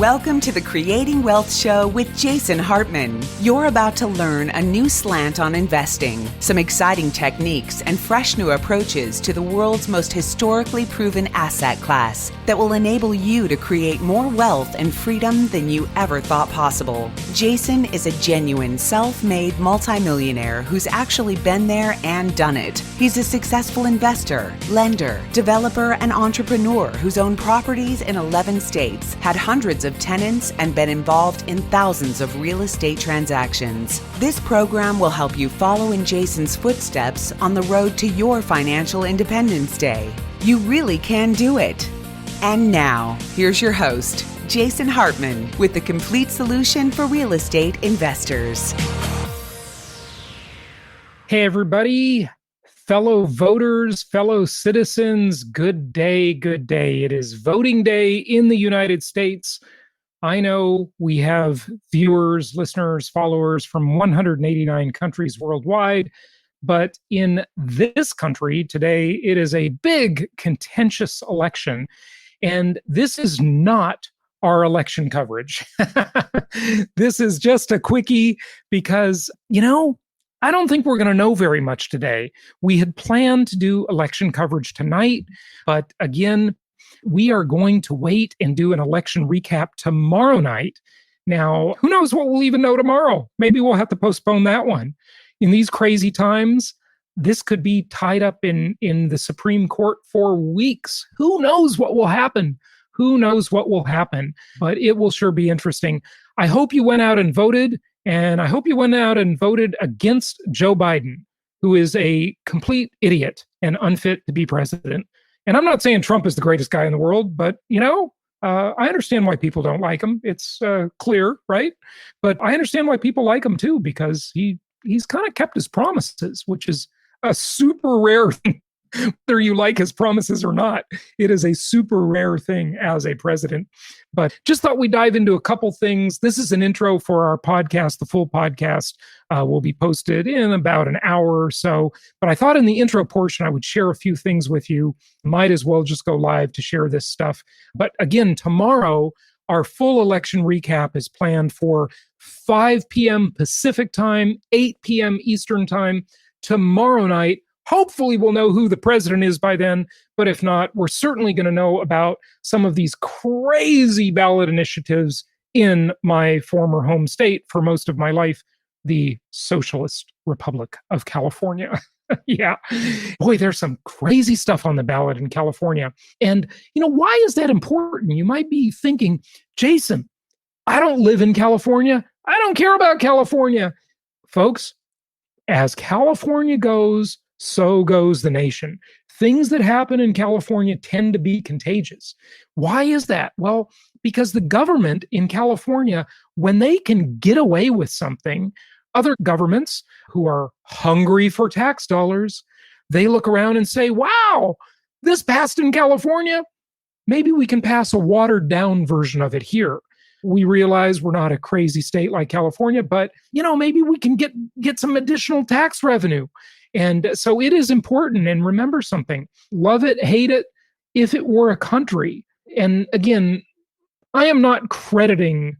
Welcome to the Creating Wealth Show with Jason Hartman. You're about to learn a new slant on investing, some exciting techniques, and fresh new approaches to the world's most historically proven asset class that will enable you to create more wealth and freedom than you ever thought possible. Jason is a genuine self-made multimillionaire who's actually been there and done it. He's a successful investor, lender, developer, and entrepreneur who's owned properties in 11 states, had hundreds of tenants, and been involved in thousands of real estate transactions. This program will help you follow in Jason's footsteps on the road to your financial independence day. You really can do it. And now, here's your host, Jason Hartman, with the complete solution for real estate investors. Hey, everybody. Fellow voters, fellow citizens, good day, good day. It is voting day in the United States. I know we have viewers, listeners, followers from 189 countries worldwide, but in this country today, it is a big, contentious election, and this is not our election coverage. This is just a quickie because, I don't think we're going to know very much today. We had planned to do election coverage tonight, but again, we are going to wait and do an election recap tomorrow night. Now, who knows what we'll even know tomorrow? Maybe we'll have to postpone that one. In these crazy times, this could be tied up in the Supreme Court for weeks. Who knows what will happen? Who knows what will happen? But it will sure be interesting. I hope you went out and voted. And I hope you went out and voted against Joe Biden, who is a complete idiot and unfit to be president. And I'm not saying Trump is the greatest guy in the world, but, I understand why people don't like him. It's clear, right? But I understand why people like him, too, because he's kind of kept his promises, which is a super rare thing. Whether you like his promises or not, it is a super rare thing as a president. But just thought we'd dive into a couple things. This is an intro for our podcast. The full podcast will be posted in about an hour or so. But I thought in the intro portion, I would share a few things with you. Might as well just go live to share this stuff. But again, tomorrow, our full election recap is planned for 5 p.m. Pacific time, 8 p.m. Eastern time. Tomorrow night, hopefully we'll know who the president is by then, but if not, we're certainly going to know about some of these crazy ballot initiatives in my former home state for most of my life, the Socialist Republic of California. Yeah. Boy, there's some crazy stuff on the ballot in California. And, why is that important? You might be thinking, Jason, I don't live in California. I don't care about California. Folks, as California goes, so goes the nation. Things that happen in California tend to be contagious. Why is that? Well, because the government in California, when they can get away with something, other governments who are hungry for tax dollars, they look around and say, wow, this passed in California. Maybe we can pass a watered down version of it here. We realize we're not a crazy state like California, but maybe we can get some additional tax revenue. And so it is important. And remember something, love it, hate it, if it were a country. And again, I am not crediting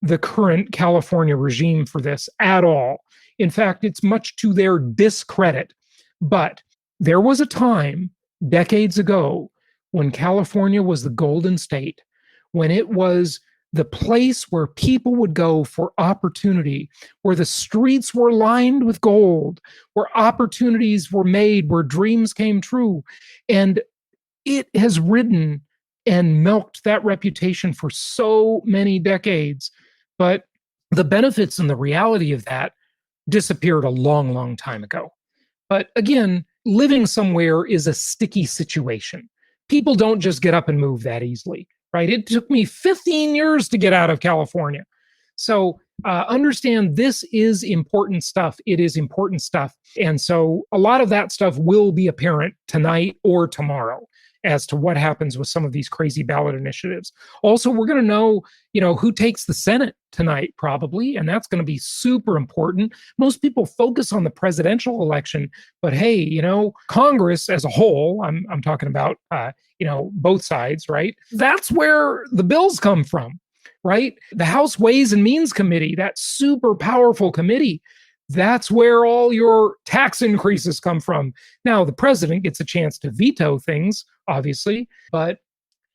the current California regime for this at all. In fact, it's much to their discredit. But there was a time decades ago when California was the Golden State, when it was the place where people would go for opportunity, where the streets were lined with gold, where opportunities were made, where dreams came true. And it has ridden and milked that reputation for so many decades. But the benefits and the reality of that disappeared a long, long time ago. But again, living somewhere is a sticky situation. People don't just get up and move that easily. Right? It took me 15 years to get out of California. So understand this is important stuff. It is important stuff. And so a lot of that stuff will be apparent tonight or tomorrow as to what happens with some of these crazy ballot initiatives. Also, we're going to know, who takes the Senate tonight, probably, and that's going to be super important. Most people focus on the presidential election, but hey, Congress as a whole, I'm talking about, both sides, right? That's where the bills come from, right? The House Ways and Means Committee, that super powerful committee, that's where all your tax increases come from. Now, the president gets a chance to veto things, obviously, but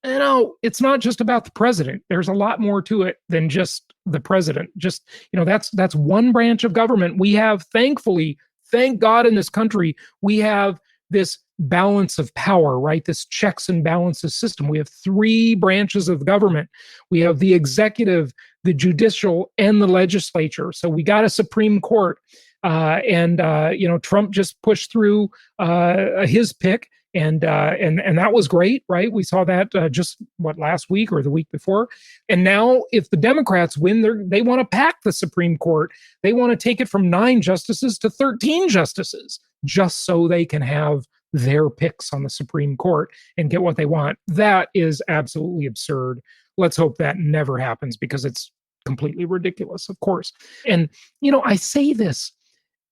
it's not just about the president. There's a lot more to it than just the president. Just, that's one branch of government. We have, thankfully, thank God in this country, we have this balance of power, right? This checks and balances system. We have three branches of government. We have the executive, the judicial, and the legislature. So we got a Supreme Court. Trump just pushed through his pick. And that was great, right? We saw that last week or the week before. And now if the Democrats win, they want to pack the Supreme Court. They want to take it from 9 justices to 13 justices just so they can have their picks on the Supreme Court and get what they want. That is absolutely absurd. Let's hope that never happens because it's completely ridiculous, of course. And, I say this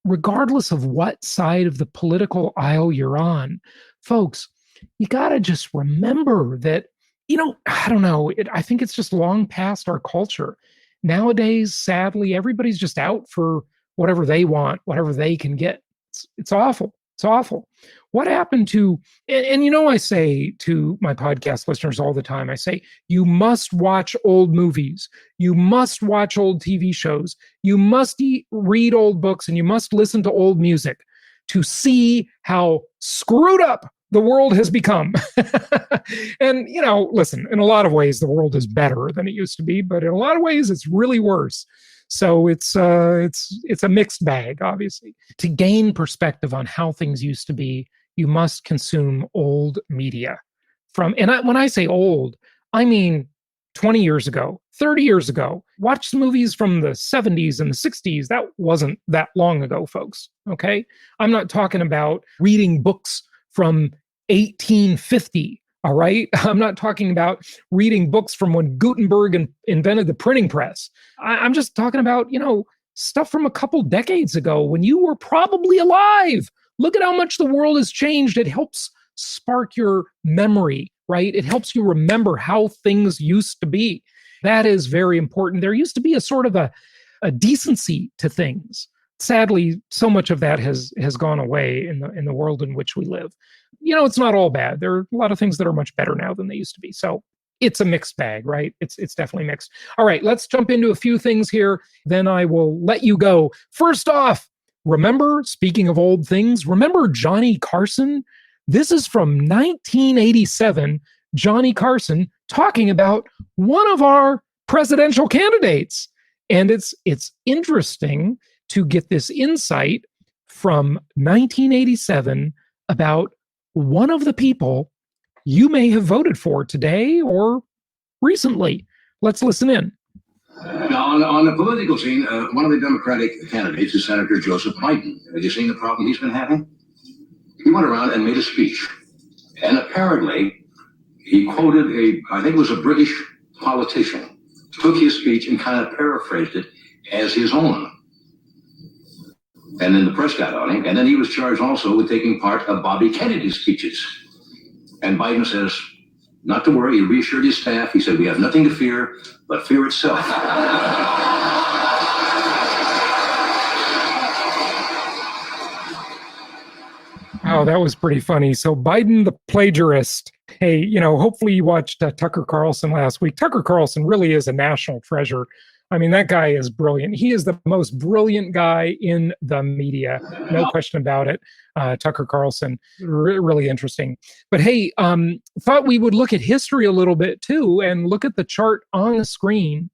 regardless of what side of the political aisle you're on. Folks, you got to just remember that, I don't know, I think it's just long past our culture. Nowadays, sadly, everybody's just out for whatever they want, whatever they can get. It's awful. It's awful. What happened to, I say to my podcast listeners all the time, I say, you must watch old movies. You must watch old TV shows. You must read old books, and you must listen to old music to see how screwed up the world has become. And, listen, in a lot of ways, the world is better than it used to be, but in a lot of ways, it's really worse. So it's a mixed bag, obviously. To gain perspective on how things used to be, you must consume old media. When I say old, I mean 20 years ago, 30 years ago. Watch movies from the 70s and the 60s. That wasn't that long ago, folks. Okay? I'm not talking about reading books from 1850. All right? I'm not talking about reading books from when Gutenberg invented the printing press. I'm just talking about, stuff from a couple decades ago when you were probably alive. Look at how much the world has changed. It helps spark your memory, right? It helps you remember how things used to be. That is very important. There used to be a sort of a decency to things. Sadly, so much of that has gone away in the world in which we live. It's not all bad. There are a lot of things that are much better now than they used to be. So it's a mixed bag, right? It's definitely mixed. All right, let's jump into a few things here. Then I will let you go. First off, speaking of old things, remember Johnny Carson? This is from 1987. Johnny Carson talking about one of our presidential candidates. And it's interesting to get this insight from 1987 about one of the people you may have voted for today or recently. Let's listen in. Now, on the political scene, one of the Democratic candidates is Senator Joseph Biden. Have you seen the problem he's been having? He went around and made a speech. And apparently, he quoted I think it was a British politician, took his speech and kind of paraphrased it as his own. And then the press got on him. And then he was charged also with taking part of Bobby Kennedy's speeches. And Biden says, not to worry, he reassured his staff. He said, we have nothing to fear but fear itself. Oh, that was pretty funny. So Biden, the plagiarist. Hey, hopefully you watched Tucker Carlson last week. Tucker Carlson really is a national treasure. I mean, that guy is brilliant. He is the most brilliant guy in the media. No question about it. Tucker Carlson, really interesting. But hey, thought we would look at history a little bit too and look at the chart on the screen.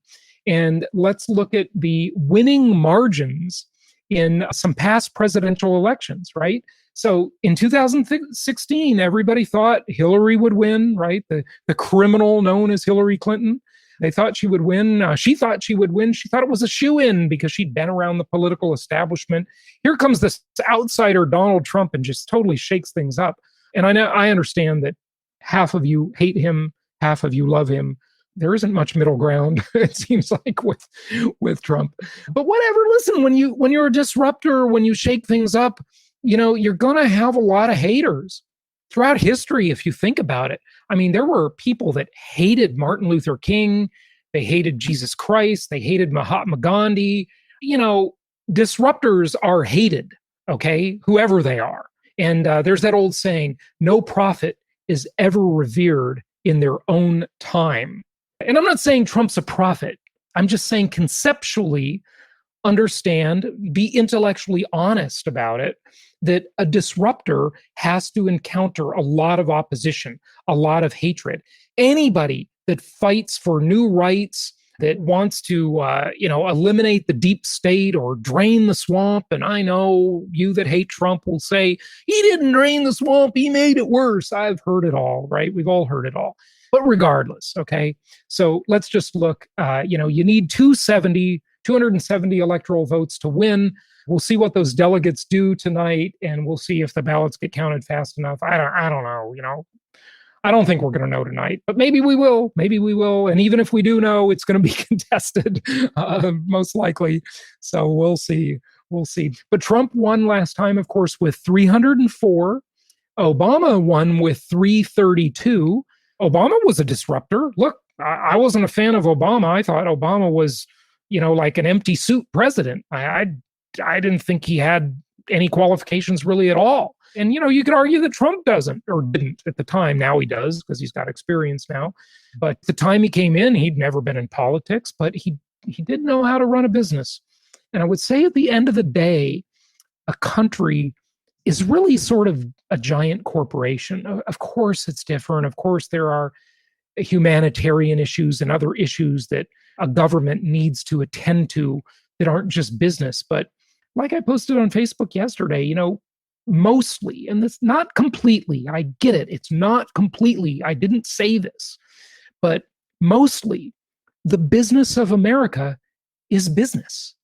And let's look at the winning margins in some past presidential elections, right? So in 2016, everybody thought Hillary would win, right? The criminal known as Hillary Clinton. They thought she would win. She thought she would win. She thought it was a shoo-in because she'd been around the political establishment. Here comes this outsider, Donald Trump, and just totally shakes things up. And I understand that half of you hate him, half of you love him. There isn't much middle ground, it seems like, with Trump. But whatever, listen, when you're a disruptor, when you shake things up, you're going to have a lot of haters. Throughout history, if you think about it, I mean, there were people that hated Martin Luther King. They hated Jesus Christ. They hated Mahatma Gandhi. Disruptors are hated, okay, whoever they are. And there's that old saying, no prophet is ever revered in their own time. And I'm not saying Trump's a prophet. I'm just saying conceptually, understand, be intellectually honest about it, that a disruptor has to encounter a lot of opposition, a lot of hatred. Anybody that fights for new rights, that wants to, eliminate the deep state or drain the swamp. And I know you that hate Trump will say, he didn't drain the swamp, he made it worse. I've heard it all, right? We've all heard it all. But regardless, okay? So let's just look, you need 270 electoral votes to win. We'll see what those delegates do tonight, and we'll see if the ballots get counted fast enough. I don't know, I don't think we're going to know tonight, but maybe we will. Maybe we will. And even if we do know, it's going to be contested, most likely. So we'll see. We'll see. But Trump won last time, of course, with 304. Obama won with 332. Obama was a disruptor. Look, I wasn't a fan of Obama. I thought Obama was, like an empty suit president. I didn't think he had any qualifications really at all. And, you could argue that Trump doesn't or didn't at the time. Now he does because he's got experience now. But the time he came in, he'd never been in politics, but he did know how to run a business. And I would say at the end of the day, a country is really sort of a giant corporation. Of course, it's different. Of course, there are humanitarian issues and other issues that a government needs to attend to that aren't just business. But like I posted on Facebook yesterday, mostly, and it's not completely, I get it, it's not completely, I didn't say this, but mostly the business of America is business.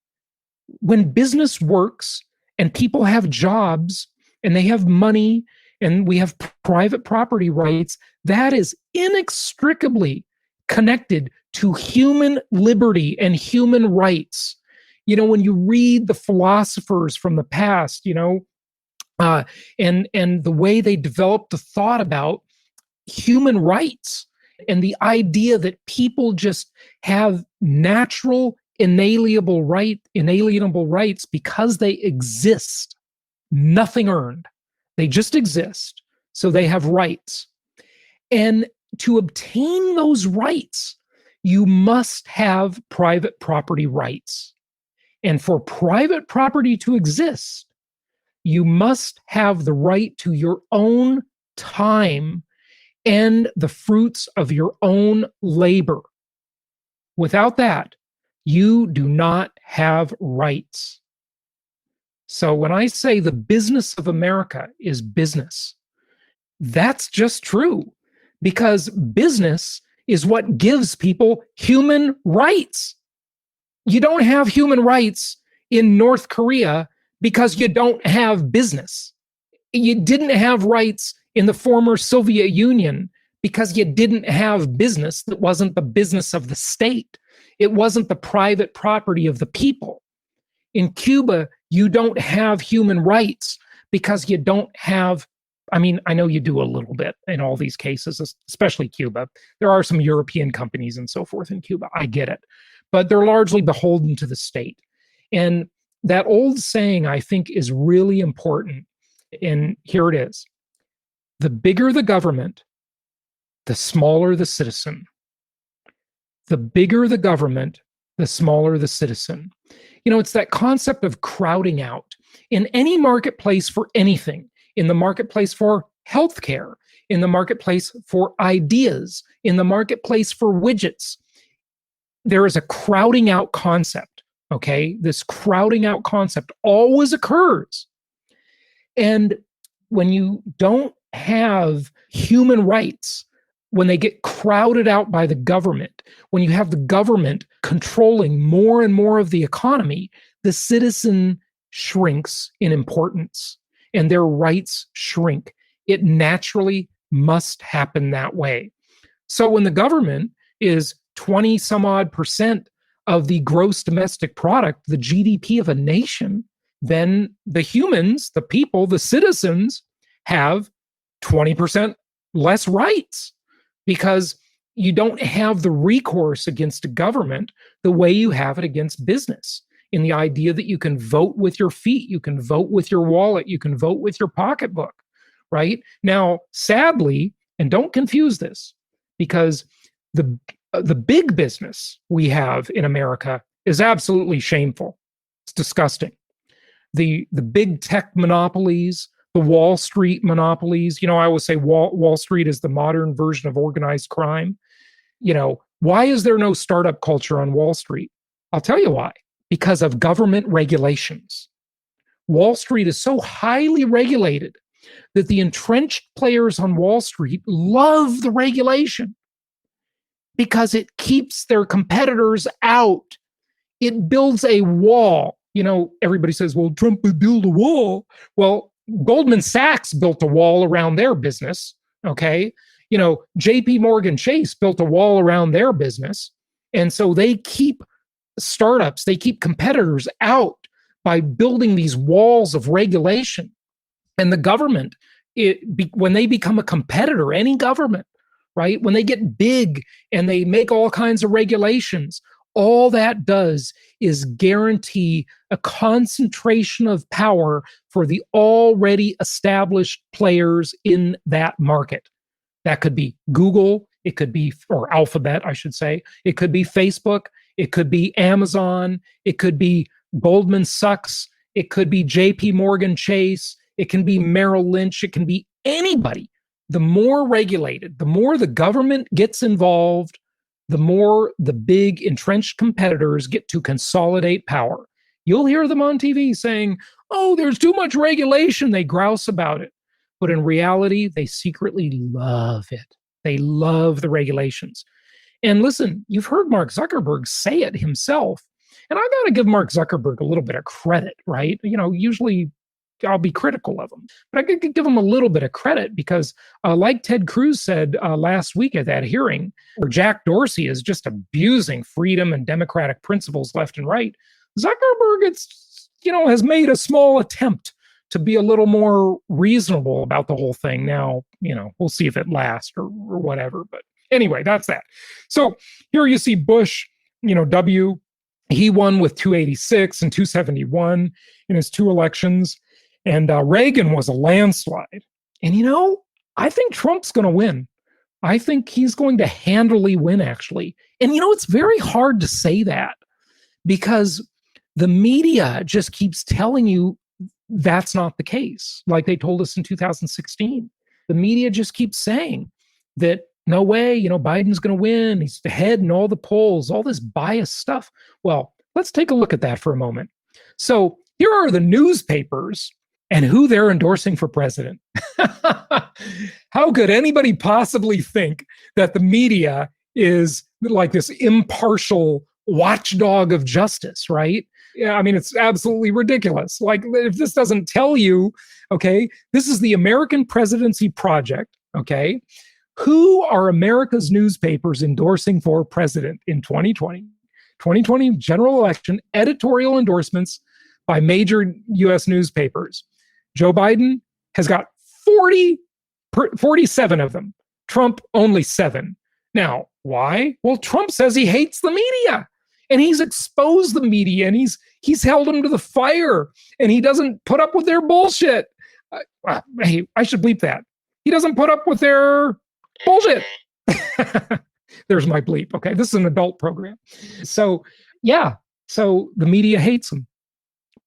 When business works and people have jobs and they have money and we have private property rights, that is inextricably connected to human liberty and human rights. When you read the philosophers from the past, and the way they developed the thought about human rights and the idea that people just have natural, inalienable rights because they exist, nothing earned. They just exist, so they have rights. And to obtain those rights, you must have private property rights. And for private property to exist, you must have the right to your own time and the fruits of your own labor. Without that, you do not have rights. So when I say the business of America is business, that's just true, because business is what gives people human rights. You don't have human rights in North Korea because you don't have business. You didn't have rights in the former Soviet Union because you didn't have business that wasn't the business of the state. It wasn't the private property of the people. In Cuba, you don't have human rights because you don't have, I know you do a little bit in all these cases, especially Cuba. There are some European companies and so forth in Cuba. I get it. But they're largely beholden to the state. And that old saying, I think, is really important. And here it is. The bigger the government, the smaller the citizen. The bigger the government, the smaller the citizen. It's that concept of crowding out. In any marketplace for anything, in the marketplace for healthcare, in the marketplace for ideas, in the marketplace for widgets, there is a crowding out concept, okay? This crowding out concept always occurs. And when you don't have human rights, when they get crowded out by the government, when you have the government controlling more and more of the economy, the citizen shrinks in importance and their rights shrink. It naturally must happen that way. So when the government is 20 some odd percent of the gross domestic product, the GDP of a nation, then the humans, the people, the citizens have 20% less rights, because you don't have the recourse against a government the way you have it against business, in the idea that you can vote with your feet, you can vote with your wallet, you can vote with your pocketbook, right? Now, sadly, and don't confuse this, because the big business we have in America is absolutely shameful. It's disgusting. The big tech monopolies, the Wall Street monopolies. I always say Wall Street is the modern version of organized crime. Why is there no startup culture on Wall Street? I'll tell you why. Because of government regulations. Wall Street is so highly regulated that the entrenched players on Wall Street love the regulation because it keeps their competitors out. It builds a wall. Everybody says, well, Trump would build a wall. Well, Goldman Sachs built a wall around their business, okay? JP Morgan Chase built a wall around their business. And so they keep startups, they keep competitors out by building these walls of regulation. And the government, when they become a competitor, any government, right? When they get big and they make all kinds of regulations, all that does is guarantee a concentration of power for the already established players in that market. That could be Google, it could be, or Alphabet, I should say. It could be Facebook, it could be Amazon, it could be Goldman Sachs, it could be JP Morgan Chase, it can be Merrill Lynch, it can be anybody. The more regulated, the more the government gets involved, the more the big entrenched competitors get to consolidate power. You'll hear them on TV saying, oh, there's too much regulation. They grouse about it. But in reality, they secretly love it. They love the regulations. And listen, you've heard Mark Zuckerberg say it himself. And I got to give Mark Zuckerberg a little bit of credit, right? Usually I'll be critical of him, but I could give him a little bit of credit because like Ted Cruz said last week at that hearing, where Jack Dorsey is just abusing freedom and democratic principles left and right, Zuckerberg, has made a small attempt to be a little more reasonable about the whole thing. Now, we'll see if it lasts or whatever. But anyway, that's that. So here you see Bush, W, he won with 286 and 271 in his two elections. And Reagan was a landslide. And, I think Trump's going to win. I think he's going to handily win, actually. And, it's very hard to say that because the media just keeps telling you that's not the case. Like they told us in 2016. The media just keeps saying that, no way, Biden's going to win. He's ahead in all the polls, all this biased stuff. Well, let's take a look at that for a moment. So here are the newspapers and who they're endorsing for president. How could anybody possibly think that the media is like this impartial watchdog of justice, right? Yeah, I mean, it's absolutely ridiculous. Like, if this doesn't tell you, okay, this is the American Presidency Project, okay? Who are America's newspapers endorsing for president in 2020? 2020 general election, editorial endorsements by major U.S. newspapers. Joe Biden has got 47 of them. Trump, only 7. Now, why? Well, Trump says he hates the media. And he's exposed the media, and he's held them to the fire, and he doesn't put up with their bullshit. Hey, I should bleep that. He doesn't put up with their bullshit. There's my bleep. Okay, this is an adult program. So, yeah, so the media hates him.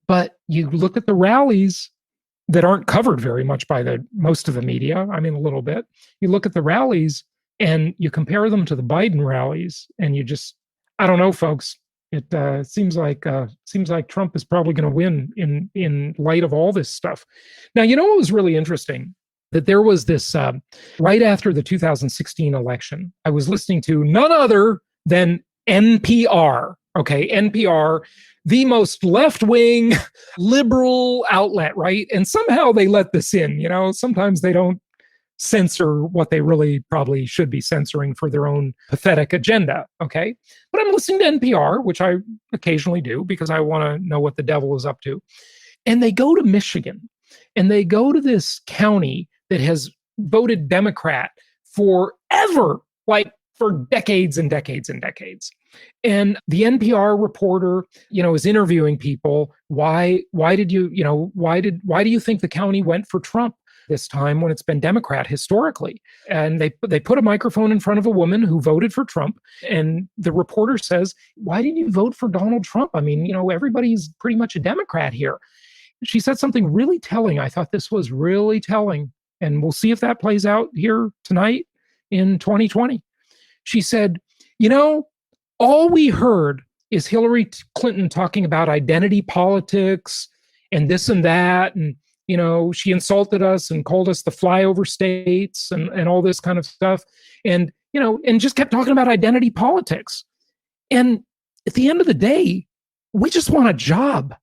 But you look at the rallies that aren't covered very much by most of the media. I mean, a little bit. You look at the rallies, and you compare them to the Biden rallies, and you just, I don't know, folks. It seems like Trump is probably going to win in light of all this stuff. Now, what was really interesting? That there was this, right after the 2016 election, I was listening to none other than NPR. Okay, NPR, the most left-wing liberal outlet, right? And somehow they let this in. Sometimes they don't censor what they really probably should be censoring for their own pathetic agenda, okay? But I'm listening to NPR, which I occasionally do because I want to know what the devil is up to. And they go to Michigan, and they go to this county that has voted Democrat forever, like for decades and decades and decades. And the NPR reporter, is interviewing people. Why do you think the county went for Trump this time when it's been Democrat historically? And they put a microphone in front of a woman who voted for Trump. And the reporter says, why did you vote for Donald Trump? I mean, everybody's pretty much a Democrat here. She said something really telling. I thought this was really telling. And we'll see if that plays out here tonight in 2020. She said, all we heard is Hillary Clinton talking about identity politics and this and that. And, she insulted us and called us the flyover states and all this kind of stuff. And, and just kept talking about identity politics. And at the end of the day, we just want a job.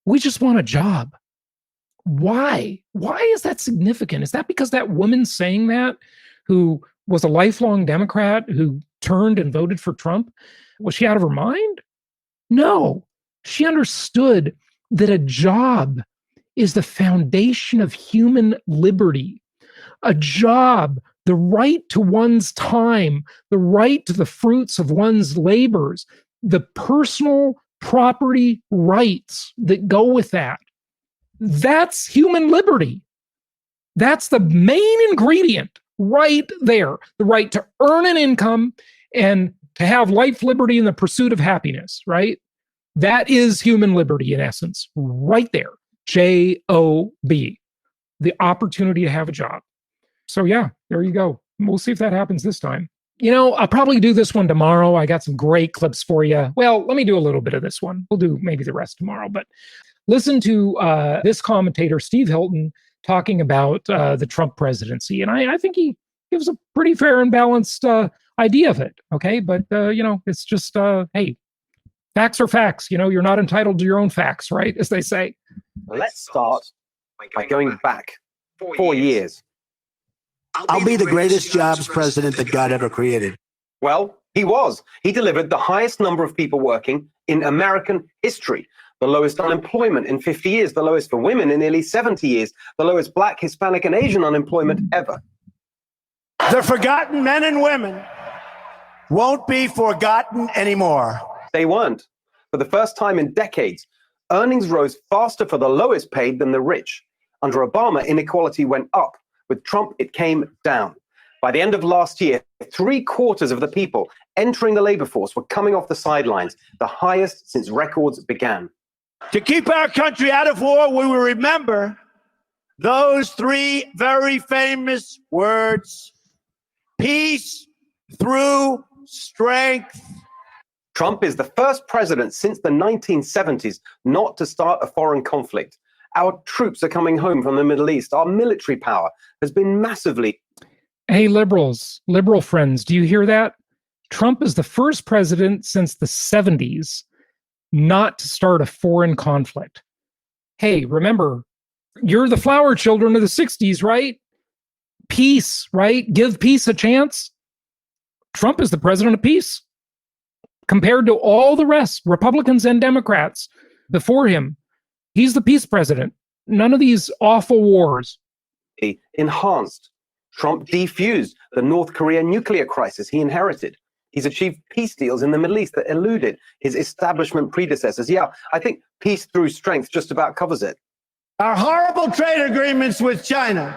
We just want a job. Why? Why is that significant? Is that because that woman saying that, who was a lifelong Democrat, who turned and voted for Trump, was she out of her mind? No. She understood that a job is the foundation of human liberty. A job, the right to one's time, the right to the fruits of one's labors, the personal property rights that go with that. That's human liberty. That's the main ingredient right there. The right to earn an income and to have life, liberty, and the pursuit of happiness, right? That is human liberty in essence, right there. J-O-B, the opportunity to have a job. So yeah, there you go. We'll see if that happens this time. I'll probably do this one tomorrow. I got some great clips for you. Well, let me do a little bit of this one. We'll do maybe the rest tomorrow, but listen to this commentator, Steve Hilton, talking about the Trump presidency. And I think he gives a pretty fair and balanced idea of it. Okay. But, it's just, hey, facts are facts. You're not entitled to your own facts, right? As they say. Let's start by going back 4 years. I'll be the greatest jobs president that God ever created. Well, he was. He delivered the highest number of people working in American history, the lowest unemployment in 50 years, the lowest for women in nearly 70 years, the lowest Black, Hispanic, and Asian unemployment ever. The forgotten men and women won't be forgotten anymore. They weren't. For the first time in decades, earnings rose faster for the lowest paid than the rich. Under Obama, inequality went up. With Trump, it came down. By the end of last year, 3/4 of the people entering the labor force were coming off the sidelines, the highest since records began. To keep our country out of war, we will remember those three very famous words: peace through strength. Trump is the first president since the 1970s not to start a foreign conflict. Our troops are coming home from the Middle East. Our military power has been massively... Hey, liberal friends, do you hear that? Trump is the first president since the 70s not to start a foreign conflict. Hey, remember, you're the flower children of the 60s, right? Peace, right? Give peace a chance. Trump is the president of peace. Compared to all the rest, Republicans and Democrats before him, he's the peace president. None of these awful wars. Enhanced. Trump defused the North Korea nuclear crisis he inherited. He's achieved peace deals in the Middle East that eluded his establishment predecessors. Yeah, I think peace through strength just about covers it. Our horrible trade agreements with China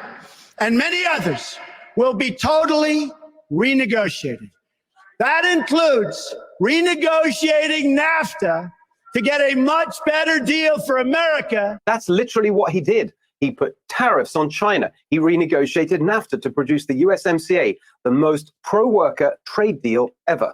and many others will be totally renegotiated. That includes renegotiating NAFTA to get a much better deal for America. That's literally what he did. He put tariffs on China. He renegotiated NAFTA to produce the USMCA, the most pro-worker trade deal ever.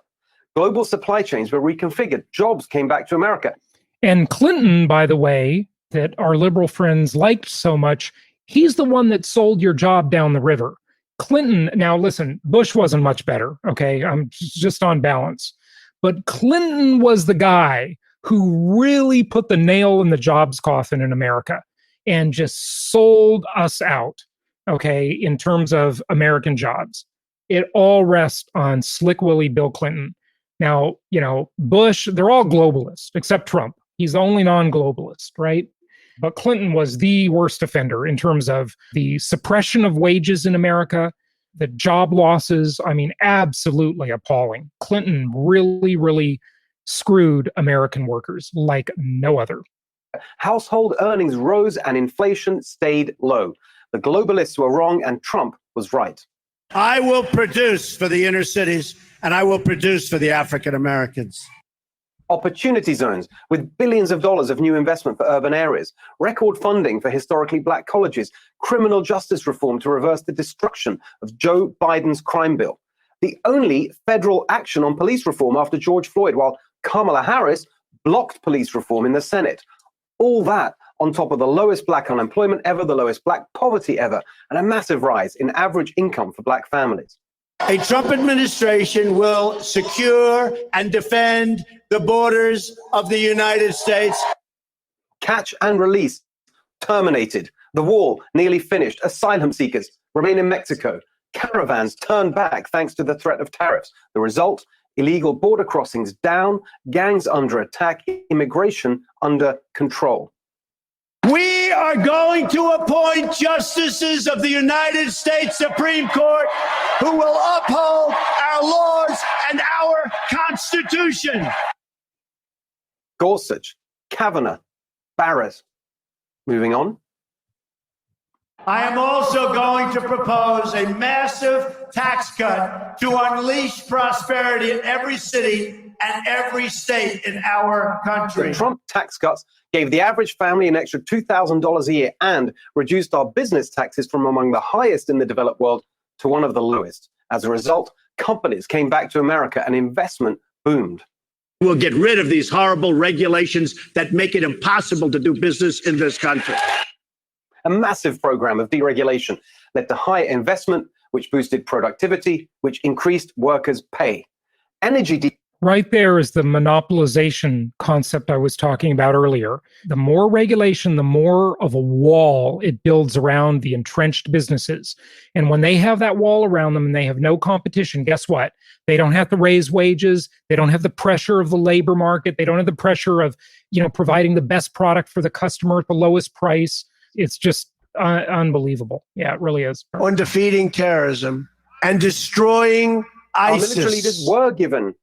Global supply chains were reconfigured. Jobs came back to America. And Clinton, by the way, that our liberal friends liked so much, he's the one that sold your job down the river. Clinton, now listen, Bush wasn't much better, okay? I'm just on balance. But Clinton was the guy who really put the nail in the jobs coffin in America and just sold us out, okay, in terms of American jobs. It all rests on Slick Willie Bill Clinton. Now, Bush, they're all globalists, except Trump. He's the only non-globalist, right? But Clinton was the worst offender in terms of the suppression of wages in America, The job losses, I mean, absolutely appalling. Clinton really, really screwed American workers like no other. Household earnings rose and inflation stayed low. The globalists were wrong and Trump was right. I will produce for the inner cities, and I will produce for the African Americans. Opportunity zones with billions of dollars of new investment for urban areas, record funding for historically black colleges, criminal justice reform to reverse the destruction of Joe Biden's crime bill. The only federal action on police reform after George Floyd, while Kamala Harris blocked police reform in the Senate. All that on top of the lowest black unemployment ever, the lowest black poverty ever, and a massive rise in average income for black families. A Trump administration will secure and defend the borders of the United States. Catch and release terminated. The wall nearly finished. Asylum seekers remain in Mexico. Caravans turned back thanks to the threat of tariffs. The result? Illegal border crossings down, gangs under attack, immigration under control. We are going to appoint justices of the United States Supreme Court who will uphold our laws and our Constitution. Gorsuch, Kavanaugh, Barrett. Moving on. I am also going to propose a massive tax cut to unleash prosperity in every city and every state in our country. The Trump tax cuts gave the average family an extra $2,000 a year and reduced our business taxes from among the highest in the developed world to one of the lowest. As a result, companies came back to America and investment boomed. We'll get rid of these horrible regulations that make it impossible to do business in this country. A massive program of deregulation led to higher investment, which boosted productivity, which increased workers' pay. Right there is the monopolization concept I was talking about earlier. The more regulation, the more of a wall it builds around the entrenched businesses. And when they have that wall around them and they have no competition, guess what? They don't have to raise wages. They don't have the pressure of the labor market. They don't have the pressure of, providing the best product for the customer at the lowest price. It's just unbelievable. Yeah, it really is. On defeating terrorism and destroying ISIS. Our military leaders were given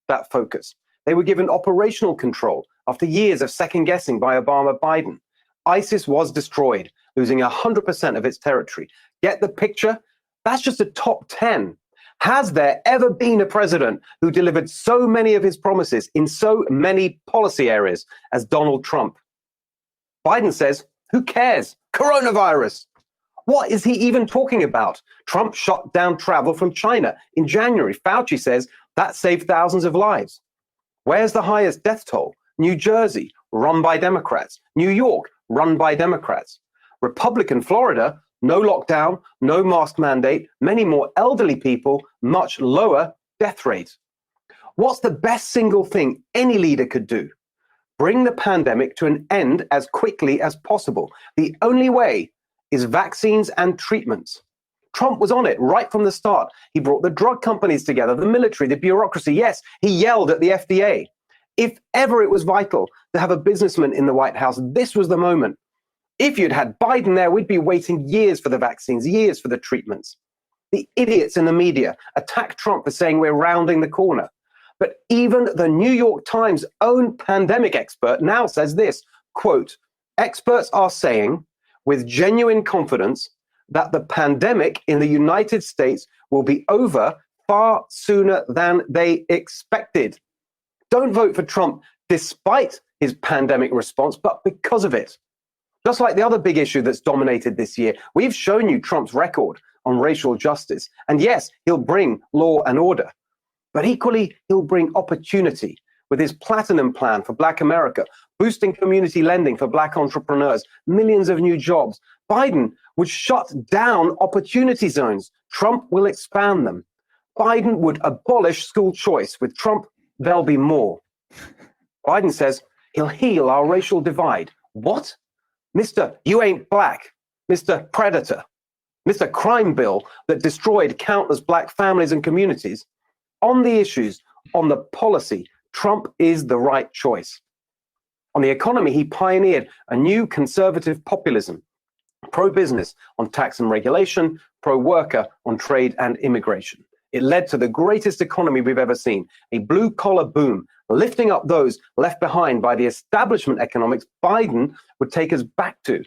that focus. They were given operational control after years of second guessing by Obama-Biden. ISIS was destroyed, losing 100% of its territory. Get the picture? That's just a top 10. Has there ever been a president who delivered so many of his promises in so many policy areas as Donald Trump? Biden says, who cares? Coronavirus. What is he even talking about? Trump shut down travel from China in January. Fauci says that saved thousands of lives. Where's the highest death toll? New Jersey, run by Democrats. New York, run by Democrats. Republican Florida, no lockdown, no mask mandate, many more elderly people, much lower death rate. What's the best single thing any leader could do? Bring the pandemic to an end as quickly as possible. The only way is vaccines and treatments. Trump was on it right from the start. He brought the drug companies together, the military, the bureaucracy. Yes, he yelled at the FDA. If ever it was vital to have a businessman in the White House, this was the moment. If you'd had Biden there, we'd be waiting years for the vaccines, years for the treatments. The idiots in the media attack Trump for saying we're rounding the corner. But even the New York Times' own pandemic expert now says this, quote, experts are saying with genuine confidence that the pandemic in the United States will be over far sooner than they expected. Don't vote for Trump despite his pandemic response, but because of it. Just like the other big issue that's dominated this year, we've shown you Trump's record on racial justice. And yes, he'll bring law and order. But equally, he'll bring opportunity with his Platinum Plan for Black America, boosting community lending for Black entrepreneurs, millions of new jobs. Biden would shut down opportunity zones. Trump will expand them. Biden would abolish school choice. With Trump, there'll be more. Biden says he'll heal our racial divide. What? Mr. You ain't black, Mr. Predator, Mr. Crime Bill that destroyed countless Black families and communities. On the issues, on the policy, Trump is the right choice. On the economy, he pioneered a new conservative populism. pro-business on tax and regulation, pro-worker on trade and immigration. It led to the greatest economy we've ever seen, a blue-collar boom, lifting up those left behind by the establishment economics Biden would take us back to.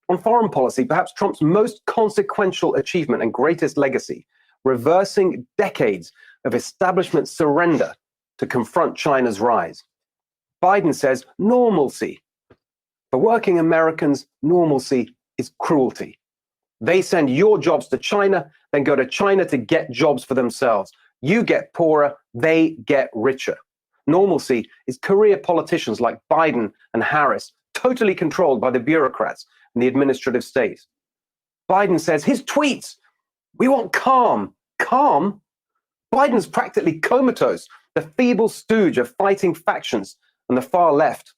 On foreign policy, perhaps Trump's most consequential achievement and greatest legacy, reversing decades of establishment surrender to confront China's rise. Biden says normalcy. For working Americans, normalcy is cruelty. They send your jobs to China, then go to China to get jobs for themselves. You get poorer, they get richer. Normalcy is career politicians like Biden and Harris, totally controlled by the bureaucrats and the administrative state. Biden says his tweets, we want calm. Calm? Biden's practically comatose, the feeble stooge of fighting factions and the far left.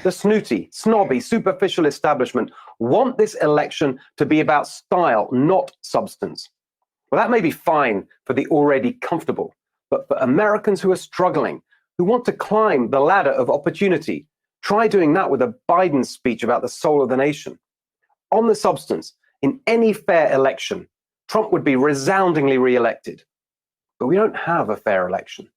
The snooty, snobby, superficial establishment want this election to be about style, not substance. Well, that may be fine for the already comfortable, but for Americans who are struggling, who want to climb the ladder of opportunity, try doing that with a Biden speech about the soul of the nation. On the substance, in any fair election, Trump would be resoundingly re-elected. But we don't have a fair election.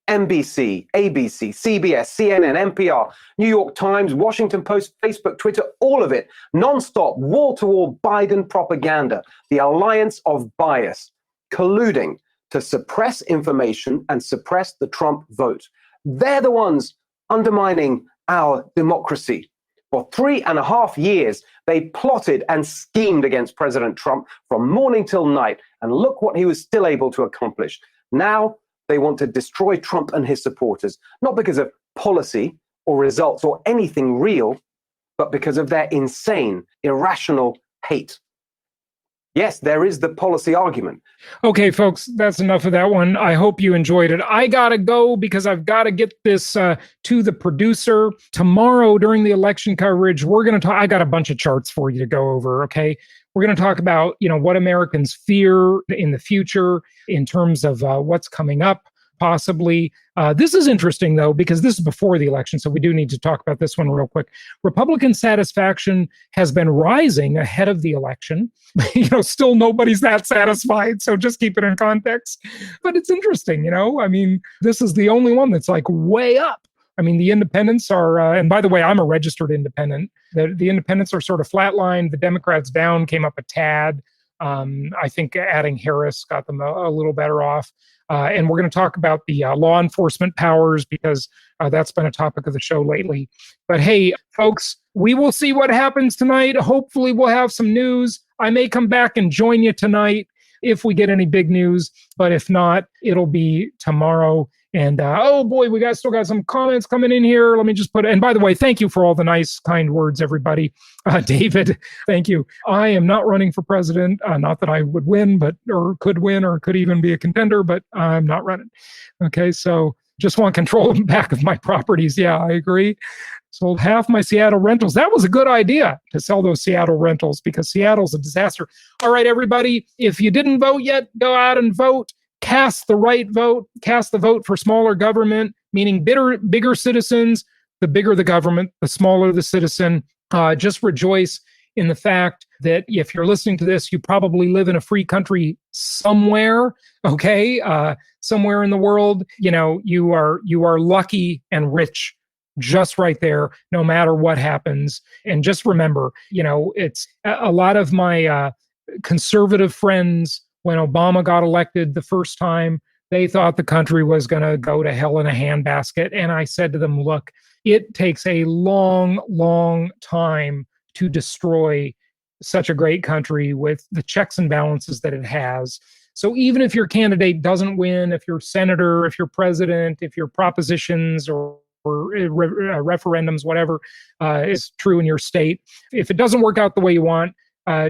NBC, ABC, CBS, CNN, NPR, New York Times, Washington Post, Facebook, Twitter, all of it, nonstop, wall-to-wall Biden propaganda, the alliance of bias, colluding to suppress information and suppress the Trump vote. They're the ones undermining our democracy. For 3.5 years, they plotted and schemed against President Trump from morning till night, and look what he was still able to accomplish. Now, they want to destroy Trump and his supporters, not because of policy or results or anything real, but because of their insane, irrational hate. Yes, there is the policy argument. Okay, folks, that's enough of that one. I hope you enjoyed it. I got to go because I've got to get this to the producer. Tomorrow during the election coverage, we're going to talk. I got a bunch of charts for you to go over, okay? We're going to talk about, what Americans fear in the future in terms of what's coming up, possibly. This is interesting, though, because this is before the election, so we do need to talk about this one real quick. Republican satisfaction has been rising ahead of the election. Still nobody's that satisfied, so just keep it in context. But it's interesting, this is the only one that's like way up. The independents are, and by the way, I'm a registered independent. The independents are sort of flatlined. The Democrats down, came up a tad. I think adding Harris got them a little better off. And we're going to talk about the law enforcement powers because that's been a topic of the show lately. But hey, folks, we will see what happens tonight. Hopefully we'll have some news. I may come back and join you tonight if we get any big news. But if not, it'll be tomorrow. And oh boy, we still got some comments coming in here. Let me just and by the way, thank you for all the nice, kind words, everybody. David, thank you. I am not running for president. Not that I would win, or could even be a contender, but I'm not running. Okay, so just want control back of my properties. Yeah, I agree. Sold half my Seattle rentals. That was a good idea to sell those Seattle rentals because Seattle's a disaster. All right, everybody, if you didn't vote yet, go out and vote. Cast the right vote, cast the vote for smaller government, meaning bigger citizens. The bigger the government, the smaller the citizen. Just rejoice in the fact that if you're listening to this, you probably live in a free country somewhere, okay? Somewhere in the world, you are lucky and rich just right there, no matter what happens. And just remember, it's a lot of my conservative friends. When Obama got elected the first time, they thought the country was going to go to hell in a handbasket. And I said to them, look, it takes a long, long time to destroy such a great country with the checks and balances that it has. So even if your candidate doesn't win, if you're senator, if you're president, if your propositions or referendums, whatever is true in your state, if it doesn't work out the way you want,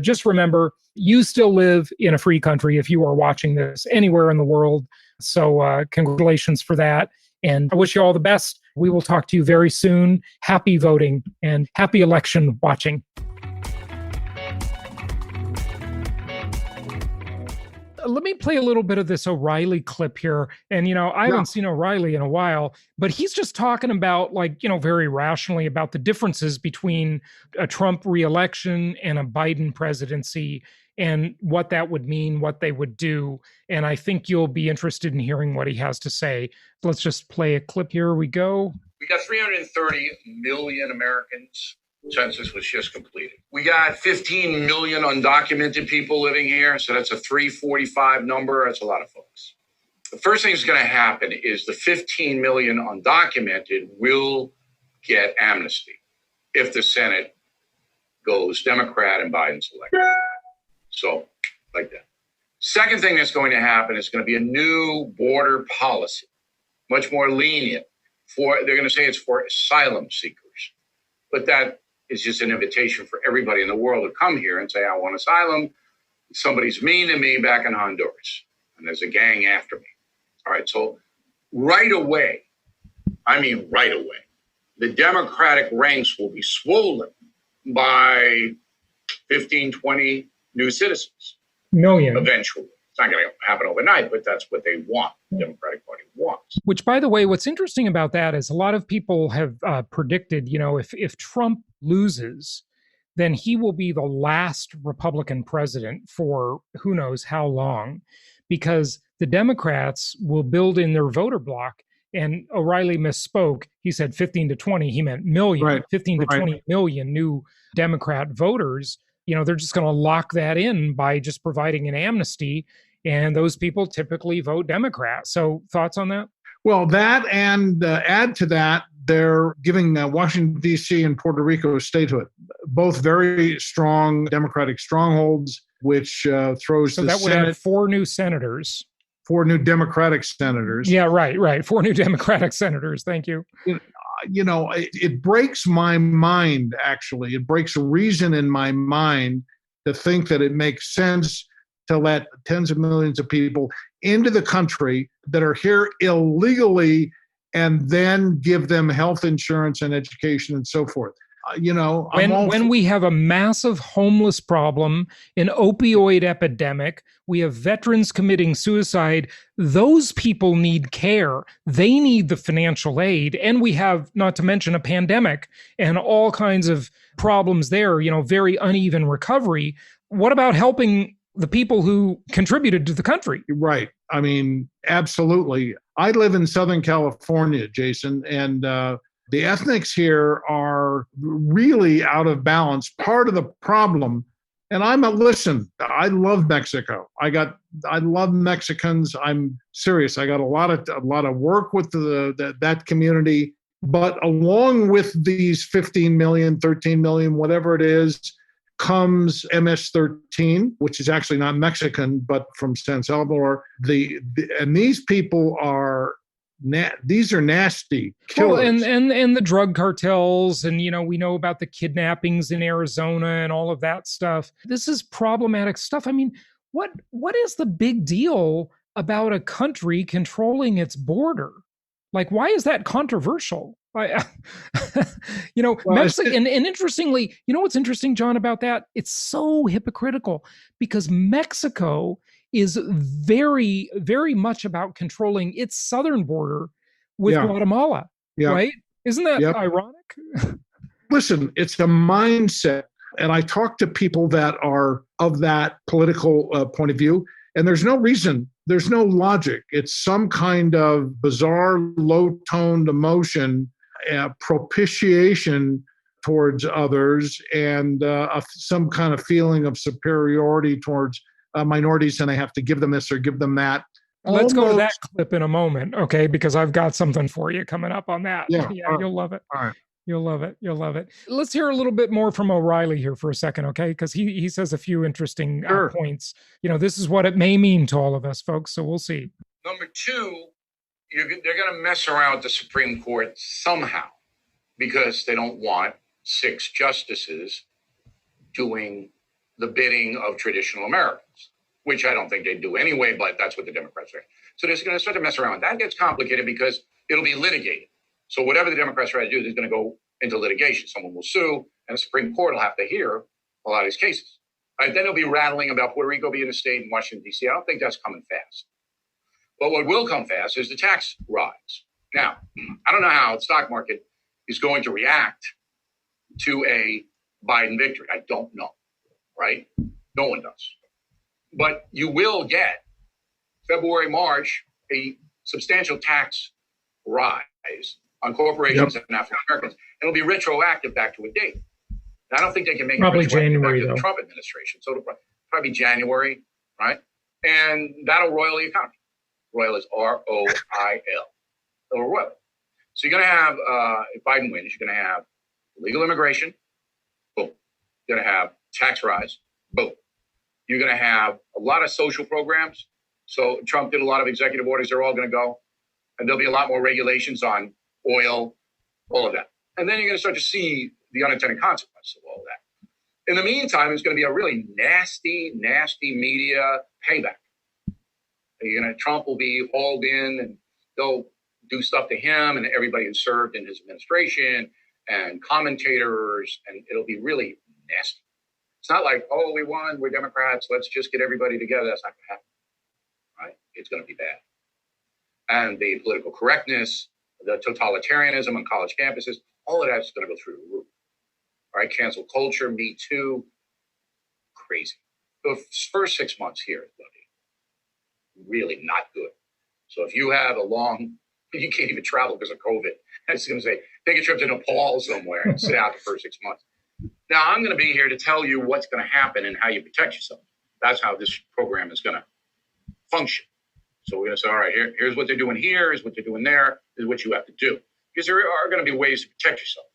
just remember, you still live in a free country if you are watching this anywhere in the world. So congratulations for that. And I wish you all the best. We will talk to you very soon. Happy voting and happy election watching. let me play a little bit of this O'Reilly clip here. And, I haven't seen O'Reilly in a while, but he's just talking about, like, very rationally about the differences between a Trump reelection and a Biden presidency and what that would mean, what they would do. And I think you'll be interested in hearing what he has to say. Let's just play a clip. Here we go. We got 330 million Americans. Census was just completed. We got 15 million undocumented people living here. So that's a 345 number. That's a lot of folks. The first thing that's going to happen is the 15 million undocumented will get amnesty if the Senate goes Democrat and Biden's elected. So, like that. Second thing that's going to happen is going to be a new border policy, much more lenient. They're going to say it's for asylum seekers. But that is just an invitation for everybody in the world to come here and say, I want asylum. Somebody's mean to me back in Honduras, and there's a gang after me. All right, so right away, the Democratic ranks will be swollen by 15, 20 new citizens. Million. Eventually. It's not going to happen overnight, but that's what they want. The Democratic Party wants. Which, by the way, what's interesting about that is a lot of people have predicted, if Trump loses, then he will be the last Republican president for who knows how long, because the Democrats will build in their voter bloc. And O'Reilly misspoke. He said 15 to 20. He meant million, right. 15 to 20 million new Democrat voters. They're just going to lock that in by just providing an amnesty. And those people typically vote Democrat. So thoughts on that? Well, that and add to that, they're giving Washington, D.C. and Puerto Rico statehood, both very strong Democratic strongholds, which throws the Senate. So that would have 4 new senators. 4 new Democratic senators. Yeah, right. 4 new Democratic senators. Thank you. It breaks my mind, actually. It breaks reason in my mind to think that it makes sense to let tens of millions of people into the country that are here illegally and then give them health insurance and education and so forth. When we have a massive homeless problem, an opioid epidemic, we have veterans committing suicide, those people need care. They need the financial aid. And we have, not to mention, a pandemic and all kinds of problems there, very uneven recovery. What about helping the people who contributed to the country? Right. I mean, absolutely. I live in Southern California, Jason, and the ethnics here are really out of balance. Part of the problem, and I love Mexico. I love Mexicans. I'm serious. I got a lot of work with that community. But along with these 15 million, 13 million, whatever it is, comes MS-13, which is actually not Mexican, but from San Salvador. And these people are these are nasty killers. Well, and the drug cartels, and we know about the kidnappings in Arizona and all of that stuff. This is problematic stuff. I mean, what is the big deal about a country controlling its border? Like, why is that controversial? Mexico, and interestingly, what's interesting, John, about that? It's so hypocritical because Mexico is very, very much about controlling its southern border with Guatemala, right? Isn't that ironic? Listen, it's a mindset. And I talk to people that are of that political point of view, and there's no reason, there's no logic. It's some kind of bizarre, low-toned emotion, propitiation towards others, and some kind of feeling of superiority towards minorities, and I have to give them this or give them that. Let's go to that clip in a moment, okay? Because I've got something for you coming up on that. Yeah, you'll love it. All right. You'll love it. You'll love it. Let's hear a little bit more from O'Reilly here for a second, okay? Because he says a few interesting points. This is what it may mean to all of us, folks, so we'll see. Number 2, they're going to mess around with the Supreme Court somehow because they don't want 6 justices doing the bidding of traditional Americans, which I don't think they do anyway, but that's what the Democrats are. So they're going to start to mess around. That gets complicated because it'll be litigated. So whatever the Democrats try to do is going to go into litigation. Someone will sue, and the Supreme Court will have to hear a lot of these cases. All right, then they'll be rattling about Puerto Rico being a state in Washington, D.C. I don't think that's coming fast. But what will come fast is the tax rise. Now, I don't know how the stock market is going to react to a Biden victory. I don't know, right? No one does. But you will get February, March, a substantial tax rise on corporations and African Americans. It'll be retroactive back to a date. I don't think they can make probably it January, back to the Trump administration. So it'll probably be January, right? And that'll roil the economy. Roil is R-O-I-L. It'll roil. So you're going to have, if Biden wins, you're going to have illegal immigration. Boom. You're going to have tax rise. Boom. You're going to have a lot of social programs. So Trump did a lot of executive orders. They're all going to go. And there'll be a lot more regulations on oil, all of that. And then you're going to start to see the unintended consequences of all of that. In the meantime, it's going to be a really nasty, nasty media payback. Trump will be hauled in and they'll do stuff to him and everybody who served in his administration and commentators, and it'll be really nasty. It's not like, oh, we won, we're Democrats, let's just get everybody together. That's not going to happen, right? It's going to be bad. And the political correctness, the totalitarianism on college campuses, all of that's going to go through the roof. All right, cancel culture, Me Too, crazy. The first 6 months here is going to be really not good. So if you have you can't even travel because of COVID. I was going to say, take a trip to Nepal somewhere and sit out the first 6 months. Now, I'm going to be here to tell you what's going to happen and how you protect yourself. That's how this program is going to function. So we're going to say, all right, here's what they're doing here, here's what they're doing there, this is what you have to do. Because there are going to be ways to protect yourself.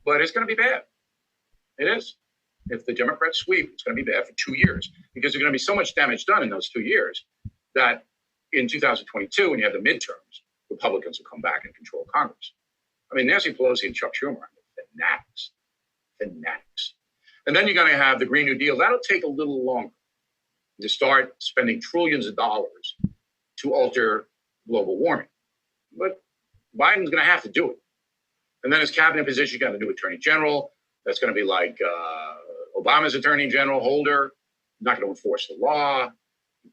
But it's going to be bad. It is. If the Democrats sweep, it's going to be bad for 2 years. Because there's going to be so much damage done in those 2 years that in 2022, when you have the midterms, Republicans will come back and control Congress. I mean, Nancy Pelosi and Chuck Schumer are fanatics. And then you're going to have the Green New Deal. That'll take a little longer to start spending trillions of dollars to alter global warming. But Biden's going to have to do it. And then his cabinet position, got a new attorney general. That's going to be like Obama's attorney general, Holder. Not going to enforce the law.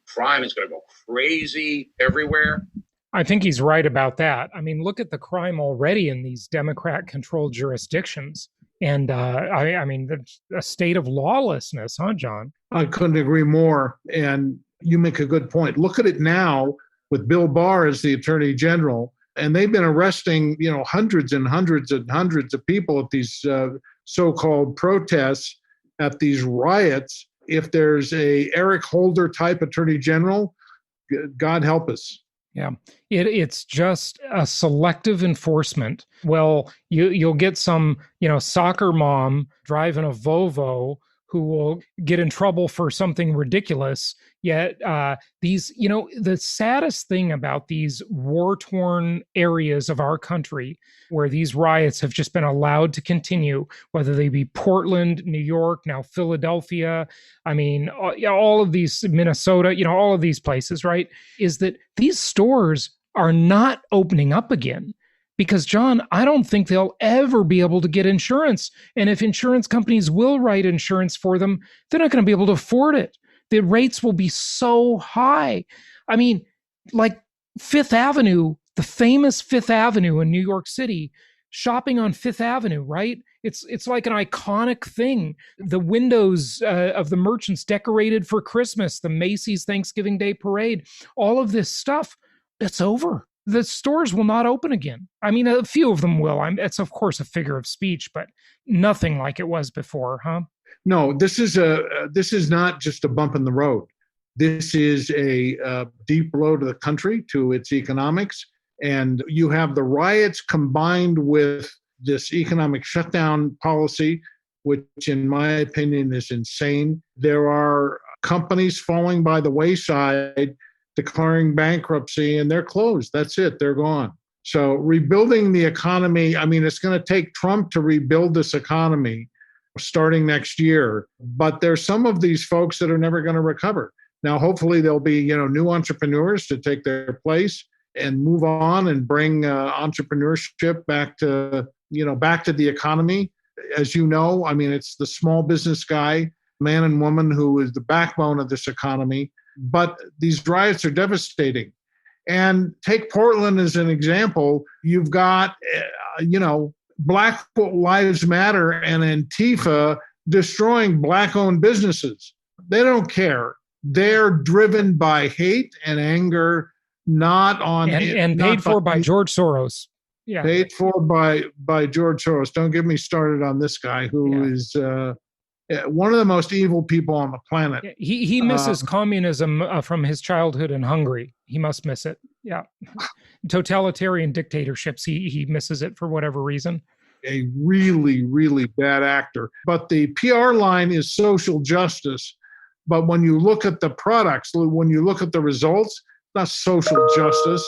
Crime is going to go crazy everywhere. I think he's right about that. I mean, look at the crime already in these Democrat-controlled jurisdictions. And I mean, a state of lawlessness, huh, John? I couldn't agree more. And you make a good point. Look at it now with Bill Barr as the attorney general. And they've been arresting, hundreds and hundreds and hundreds of people at these so-called protests, at these riots. If there's a Eric Holder type attorney general, God help us. Yeah, it's just a selective enforcement. Well, you'll get some, soccer mom driving a Volvo who will get in trouble for something ridiculous. Yet these, the saddest thing about these war-torn areas of our country where these riots have just been allowed to continue, whether they be Portland, New York, now Philadelphia, I mean, all of these, Minnesota, all of these places, right, is that these stores are not opening up again. Because, John, I don't think they'll ever be able to get insurance. And if insurance companies will write insurance for them, they're not going to be able to afford it. The rates will be so high. I mean, like Fifth Avenue, the famous Fifth Avenue in New York City, shopping on Fifth Avenue, right? It's like an iconic thing. The windows of the merchants decorated for Christmas, the Macy's Thanksgiving Day Parade, all of this stuff, it's over. The stores will not open again. I mean, a few of them will. It's, of course, a figure of speech, but nothing like it was before, huh? No, this is not just a bump in the road. This is a deep blow to the country, to its economics. And you have the riots combined with this economic shutdown policy, which, in my opinion, is insane. There are companies falling by the wayside, declaring bankruptcy, and they're closed. That's it. They're gone. So rebuilding the economy, I mean, it's going to take Trump to rebuild this economy starting next year. But there's some of these folks that are never going to recover. Now, hopefully there'll be, new entrepreneurs to take their place and move on and bring entrepreneurship back to the economy. As you know, I mean, it's the small business guy man and woman who is the backbone of this economy. But these riots are devastating. And take Portland as an example. You've got, Black Lives Matter and Antifa destroying Black-owned businesses. They don't care. They're driven by hate and anger, not on... And paid for by George Soros. Yeah. Paid for by George Soros. Don't get me started on this guy who is one of the most evil people on the planet. He misses communism from his childhood in Hungary. He must miss it. Yeah. Totalitarian dictatorships. He misses it for whatever reason. A really, really bad actor. But the PR line is social justice. But when you look at the products, when you look at the results, not social justice.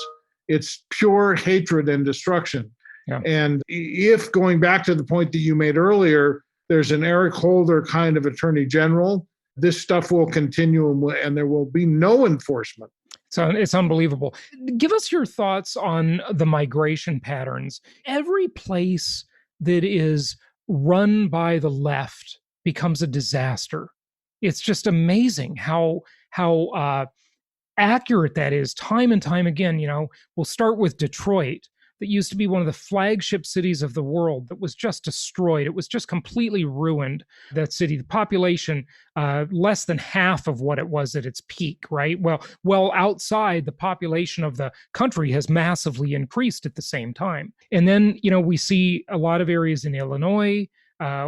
It's pure hatred and destruction. Yeah. And if, going back to the point that you made earlier, there's an Eric Holder kind of attorney general, this stuff will continue and there will be no enforcement. So it's unbelievable. Give us your thoughts on the migration patterns. Every place that is run by the left becomes a disaster. It's just amazing how accurate that is time and time again. We'll start with Detroit, that used to be one of the flagship cities of the world, that was just destroyed. It was just completely ruined, that city. The population, less than half of what it was at its peak, right? Well, outside, the population of the country has massively increased at the same time. And then, we see a lot of areas in Illinois.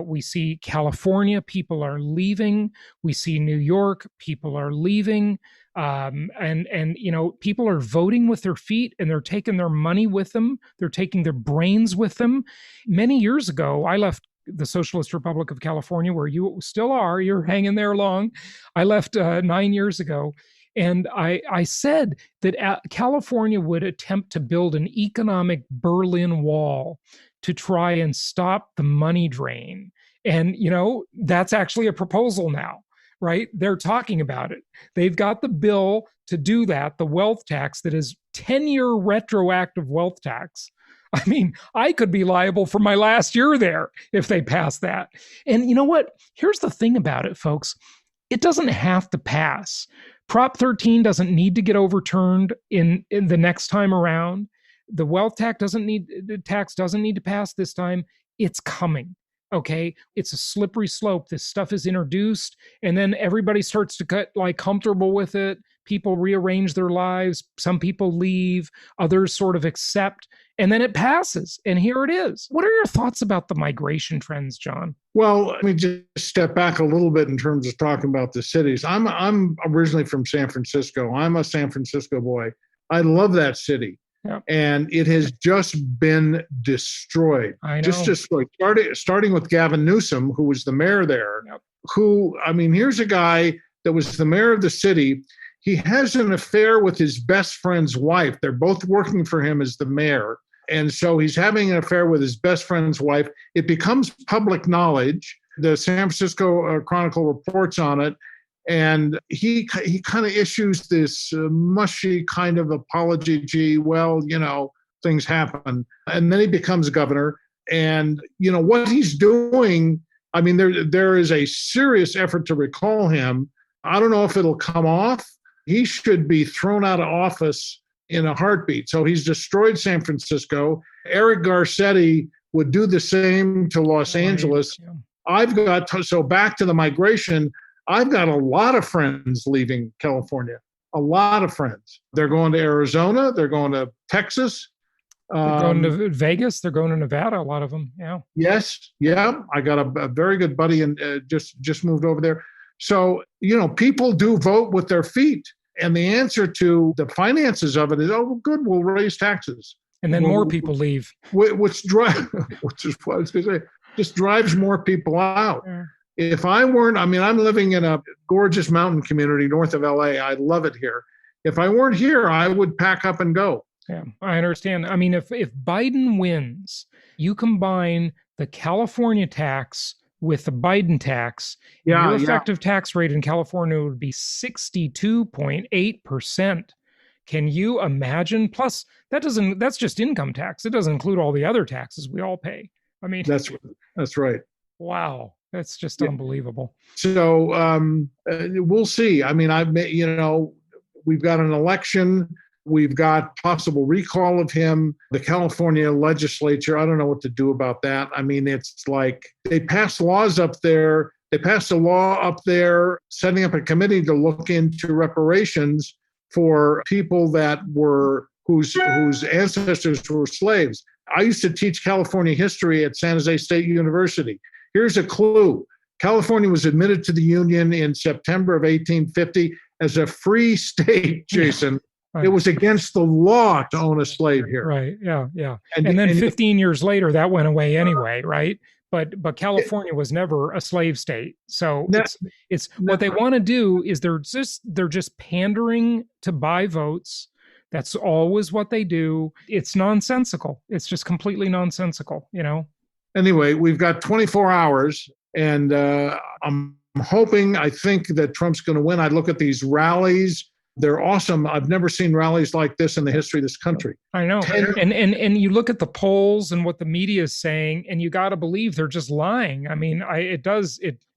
We see California, people are leaving. We see New York, people are leaving. And people are voting with their feet, and they're taking their money with them. They're taking their brains with them. Many years ago, I left the Socialist Republic of California, where you still are. You're hanging there long. I left 9 years ago. And I said that California would attempt to build an economic Berlin Wall to try and stop the money drain. And, that's actually a proposal now. Right? They're talking about it. They've got the bill to do that, the wealth tax that is 10-year retroactive wealth tax. I mean, I could be liable for my last year there if they pass that. And you know what? Here's the thing about it, folks. It doesn't have to pass. Prop 13 doesn't need to get overturned in the next time around. The wealth tax doesn't need to pass this time. It's coming. Okay, it's a slippery slope. This stuff is introduced, and then everybody starts to get comfortable with it. People rearrange their lives. Some people leave, others sort of accept, and then it passes. And here it is. What are your thoughts about the migration trends, John? Well, let me just step back a little bit in terms of talking about the cities. I'm originally from San Francisco. I'm a San Francisco boy. I love that city. Yep. And it has just been destroyed. I know. Just destroyed. Starting with Gavin Newsom, who was the mayor there, Yep. Here's a guy that was the mayor of the city. He has an affair with his best friend's wife. They're both working for him as the mayor. And so he's having an affair with his best friend's wife. It becomes public knowledge. The San Francisco Chronicle reports on it. And he kind of issues this mushy kind of apology. Gee, well, things happen. And then he becomes governor. And, what he's doing, there is a serious effort to recall him. I don't know if it'll come off. He should be thrown out of office in a heartbeat. So he's destroyed San Francisco. Eric Garcetti would do the same to Los Angeles. Yeah. So back to the migration, I've got a lot of friends leaving California, a lot of friends. They're going to Arizona. They're going to Texas. They're going to Vegas. They're going to Nevada, a lot of them. Yeah. Yes. Yeah. I got a very good buddy and just moved over there. So, people do vote with their feet. And the answer to the finances of it is, good, we'll raise taxes. And then more people leave. Which is what I was going to say, just drives more people out. Yeah. If I weren't, I'm living in a gorgeous mountain community north of LA. I love it here. If I weren't here, I would pack up and go. Yeah, I understand. If Biden wins, you combine the California tax with the Biden tax, your effective tax rate in California would be 62.8%. Can you imagine? Plus, that's just income tax. It doesn't include all the other taxes we all pay. That's right. Wow. That's just unbelievable. So we'll see. I mean, we've got an election. We've got possible recall of him. The California legislature, I don't know what to do about that. I mean, it's like they passed laws up there. They passed a law up there setting up a committee to look into reparations for people that were whose ancestors were slaves. I used to teach California history at San Jose State University. Here's a clue. California was admitted to the Union in September of 1850 as a free state, Jason. Right. It was against the law to own a slave here. Right, yeah. And then 15 years later, that went away anyway, right? But California was never a slave state. So it's what they want to do is they're just pandering to buy votes. That's always what they do. It's nonsensical. It's just completely nonsensical, Anyway, we've got 24 hours, and I'm hoping, I think that Trump's going to win. I look at these rallies. They're awesome. I've never seen rallies like this in the history of this country. I know. And you look at the polls and what the media is saying, and you got to believe they're just lying. I mean,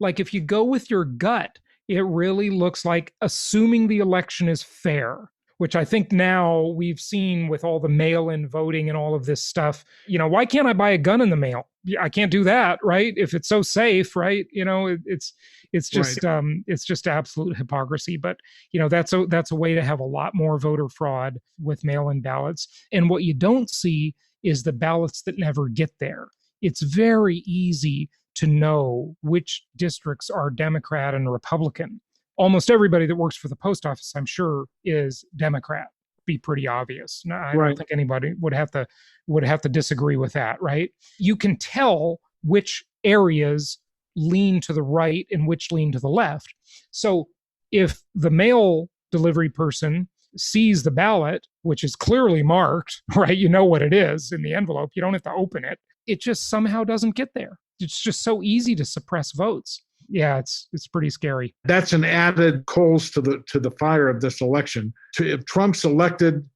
like if you go with your gut, it really looks like assuming the election is fair, which I think now we've seen with all the mail-in voting and all of this stuff. Why can't I buy a gun in the mail? I can't do that, right? If it's so safe, right? It's just right. It's just absolute hypocrisy. But that's a way to have a lot more voter fraud with mail-in ballots. And what you don't see is the ballots that never get there. It's very easy to know which districts are Democrat and Republican. Almost everybody that works for the post office, I'm sure, is Democrat. Be pretty obvious. No, I don't think anybody would have to disagree with that, right? You can tell which areas lean to the right and which lean to the left. So if the mail delivery person sees the ballot, which is clearly marked, right? You know what it is in the envelope. You don't have to open it. It just somehow doesn't get there. It's just so easy to suppress votes. Yeah, it's pretty scary. That's an added coals to the fire of this election. If Trump's elected,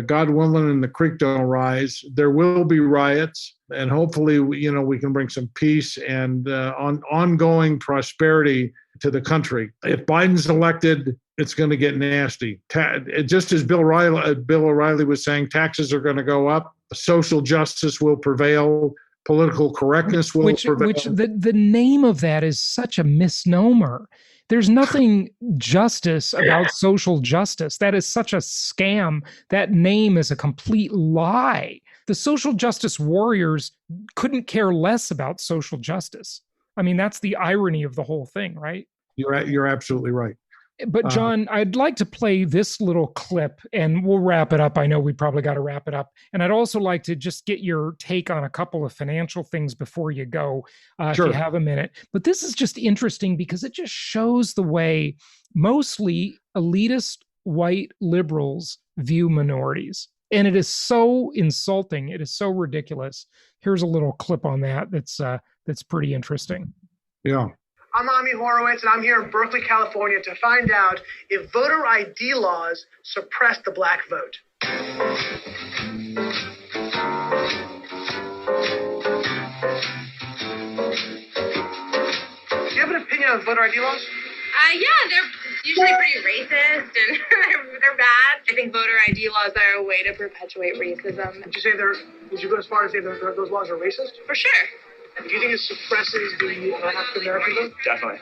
God willing, and the creek don't rise, there will be riots, and hopefully, we can bring some peace and ongoing prosperity to the country. If Biden's elected, it's going to get nasty. Just as Bill O'Reilly was saying, taxes are going to go up. Social justice will prevail. Political correctness will prevail. Which the name of that is such a misnomer. There's nothing justice about social justice. That is such a scam. That name is a complete lie. The social justice warriors couldn't care less about social justice. I mean, that's the irony of the whole thing, right? You're absolutely right. But John, I'd like to play this little clip and we'll wrap it up. I know we probably got to wrap it up. And I'd also like to just get your take on a couple of financial things before you go, sure, if you have a minute. But this is just interesting because it just shows the way mostly elitist white liberals view minorities. And it is so insulting. It is so ridiculous. Here's a little clip on that's pretty interesting. Yeah. I'm Ami Horowitz, and I'm here in Berkeley, California to find out if voter ID laws suppress the black vote. Do you have an opinion on voter ID laws? Yeah, they're usually pretty racist, and they're bad. I think voter ID laws are a way to perpetuate racism. Would you go as far as say those laws are racist? For sure. Do you think it suppresses the African American vote? Definitely.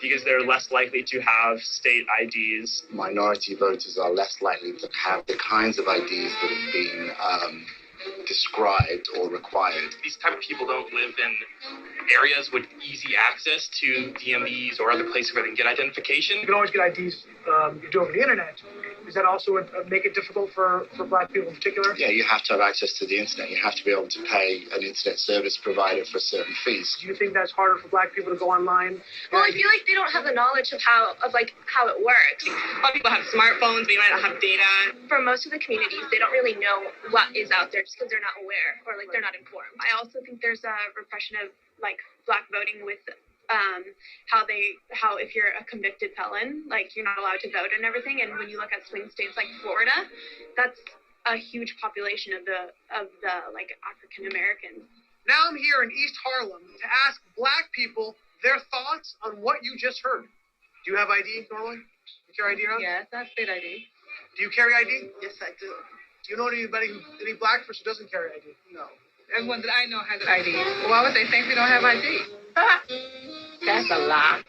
Because they're less likely to have state IDs. Minority voters are less likely to have the kinds of IDs that have been described or required. These type of people don't live in areas with easy access to DMVs or other places where they can get identification. You can always get IDs you do over the internet. Does that also make it difficult for black people in particular? Yeah, you have to have access to the internet. You have to be able to pay an internet service provider for certain fees. Do you think that's harder for black people to go online? Well, I feel like they don't have the knowledge of how it works. A lot of people have smartphones, but you might not have data. For most of the communities, they don't really know what is out there just because they're not aware or they're not informed. I also think there's a repression of black voting with how if you're a convicted felon, you're not allowed to vote and everything. And when you look at swing states like Florida, that's a huge population of the African Americans Now I'm here in East Harlem to ask black people their thoughts on what you just heard. Do you have ID normally? You carry ID around? Yes, I have state ID. Do you carry ID? Yes, I do. Do you know any black person who doesn't carry ID? No. Everyone that I know has an ID. Well, why would they think we don't have ID? That's a lie.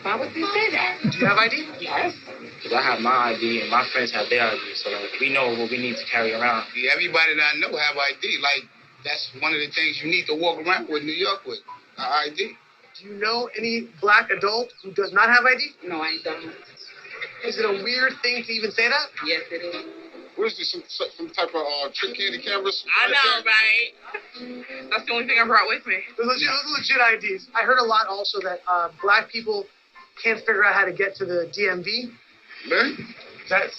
Why would they say that? Do you have ID? Yes. Because I have my ID and my friends have their ID, so we know what we need to carry around. Yeah, everybody that I know have ID. Like, that's one of the things you need to walk around with New York with, ID. Do you know any black adult who does not have ID? No, I don't. Is it a weird thing to even say that? Yes, it is. What is this, some type of trick candy cameras? I know, right? That's the only thing I brought with me. Those are legit IDs. I heard a lot also that black people can't figure out how to get to the DMV. Really? What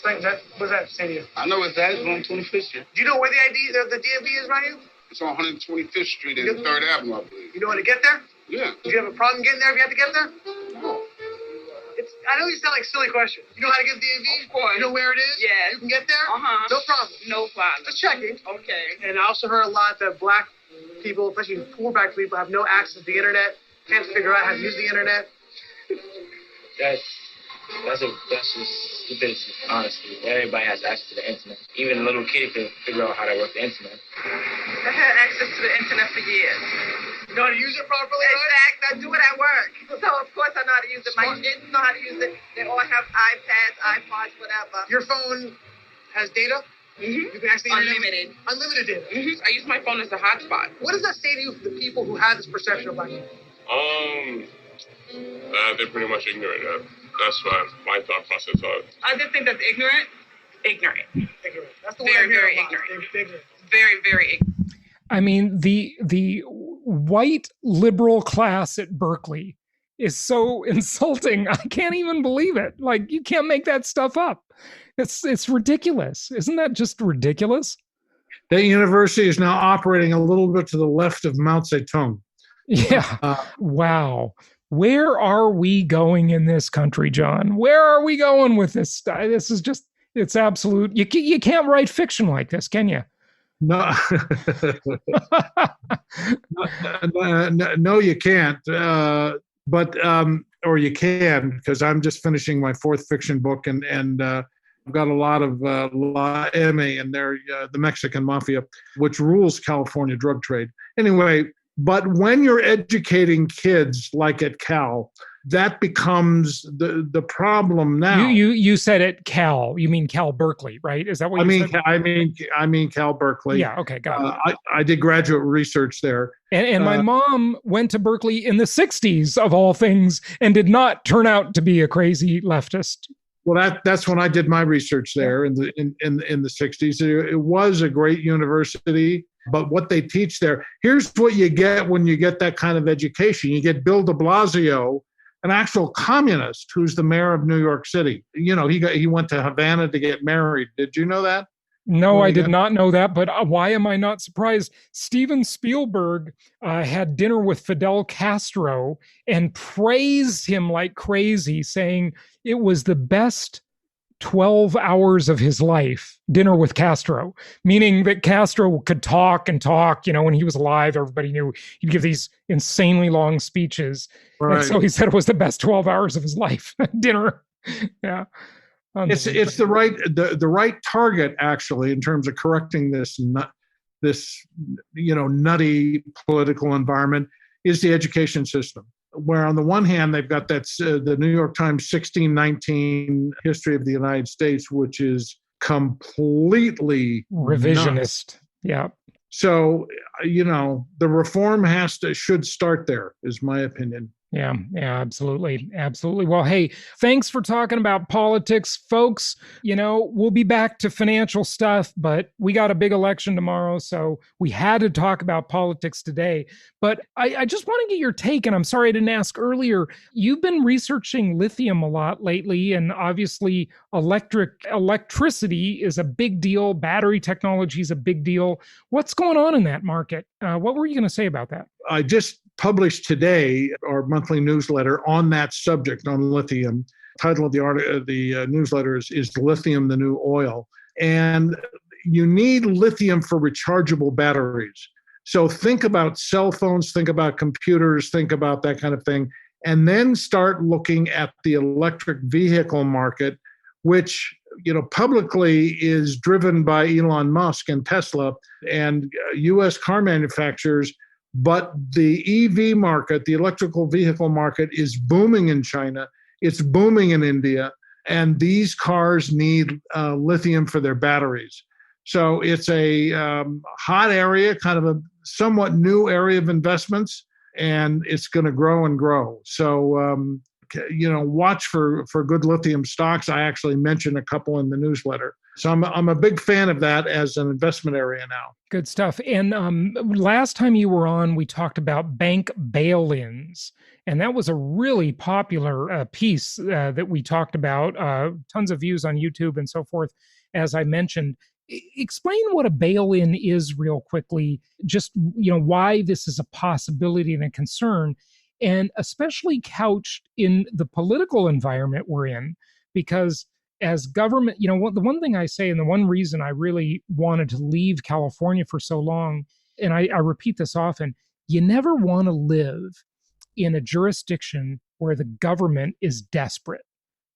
does that say to you? I know it's that. It's on 25th Street. Do you know where the DMV is, Ryan? It's on 125th Street and 3rd Avenue, I believe. You know how to get there? Yeah. Do you have a problem getting there if you have to get there? No. I know these sound like silly questions. You know how to get to the DMV? Of course. You know where it is? Yes. You can get there? Uh-huh. No problem. No problem. Just checking. Okay. And I also heard a lot that black people, especially poor black people, have no access to the internet, can't figure out how to use the internet. That's just stupidity, honestly. Everybody has access to the internet. Even a little kid can figure out how to work the internet. I had access to the internet for years. You know how to use it properly, right? Exactly. I do it at work. So, of course, I know how to use it. My kids know how to use it. They all have iPads, iPods, whatever. Your phone has data? Mm-hmm. You can access the Unlimited. internet? Unlimited data. Mm-hmm. I use my phone as a hotspot. What does that say to you for the people who have this perception of black people? They're pretty much ignorant. That's what my thought process was. I just think that's ignorant. Ignorant. That's the very, word I hear very a lot. ignorant. Very, very ignorant. I mean, the white liberal class at Berkeley is so insulting. I can't even believe it. Like, you can't make that stuff up. It's ridiculous. Isn't that just ridiculous? That university is now operating a little bit to the left of Mao Zedong. Yeah. Wow. Where are we going in this country, John? Where are we going with this stuff? This is just, it's absolute. You can't write fiction like this, can you? No, no, you can't. Or you can, because I'm just finishing my 4th fiction book, and I've got a lot of La M and they're the Mexican mafia, which rules California drug trade. Anyway, but when you're educating kids like at Cal, that becomes the problem now. You said at Cal. You mean Cal Berkeley, right? Is that what you said? I mean Cal Berkeley. Yeah. Okay. Got it. I did graduate research there. And my mom went to Berkeley in the 60s, of all things, and did not turn out to be a crazy leftist. Well, that's when I did my research there in the 60s. It was a great university, but what they teach there, here's what you get when you get that kind of education. You get Bill de Blasio, an actual communist who's the mayor of New York City. You know, he went to Havana to get married. Did you know that? No, I did not know that, but why am I not surprised? Steven Spielberg had dinner with Fidel Castro and praised him like crazy, saying it was the best 12 hours of his life, dinner with Castro, meaning that Castro could talk and talk. You know, when he was alive, everybody knew he'd give these insanely long speeches. Right. And so he said it was the best 12 hours of his life, dinner. Yeah. It's the right target, actually, in terms of correcting this nutty political environment, is the education system, where on the one hand they've got that the New York Times 1619 history of the United States, which is completely revisionist. Nuts. Yeah. So the reform should start there, is my opinion. Yeah, absolutely. Absolutely. Well, hey, thanks for talking about politics, folks. We'll be back to financial stuff, but we got a big election tomorrow, so we had to talk about politics today. But I just want to get your take, and I'm sorry I didn't ask earlier. You've been researching lithium a lot lately, and obviously electricity is a big deal. Battery technology is a big deal. What's going on in that market? What were you going to say about that? I just published today our monthly newsletter on that subject, on lithium. The title of the newsletter is Lithium, the New Oil. And you need lithium for rechargeable batteries. So think about cell phones, think about computers, think about that kind of thing, and then start looking at the electric vehicle market, which publicly is driven by Elon Musk and Tesla and U.S. car manufacturers. But the EV market, the electrical vehicle market, is booming in China. It's booming in India. And these cars need lithium for their batteries. So it's a hot area, kind of a somewhat new area of investments, and it's going to grow and grow. So, watch for good lithium stocks. I actually mentioned a couple in the newsletter. So I'm a big fan of that as an investment area now. Good stuff. And last time you were on, we talked about bank bail-ins. And that was a really popular piece that we talked about, tons of views on YouTube and so forth, as I mentioned. Explain what a bail-in is real quickly, just why this is a possibility and a concern, and especially couched in the political environment we're in, because as government, the one thing I say, and the one reason I really wanted to leave California for so long, and I repeat this often, you never want to live in a jurisdiction where the government is desperate,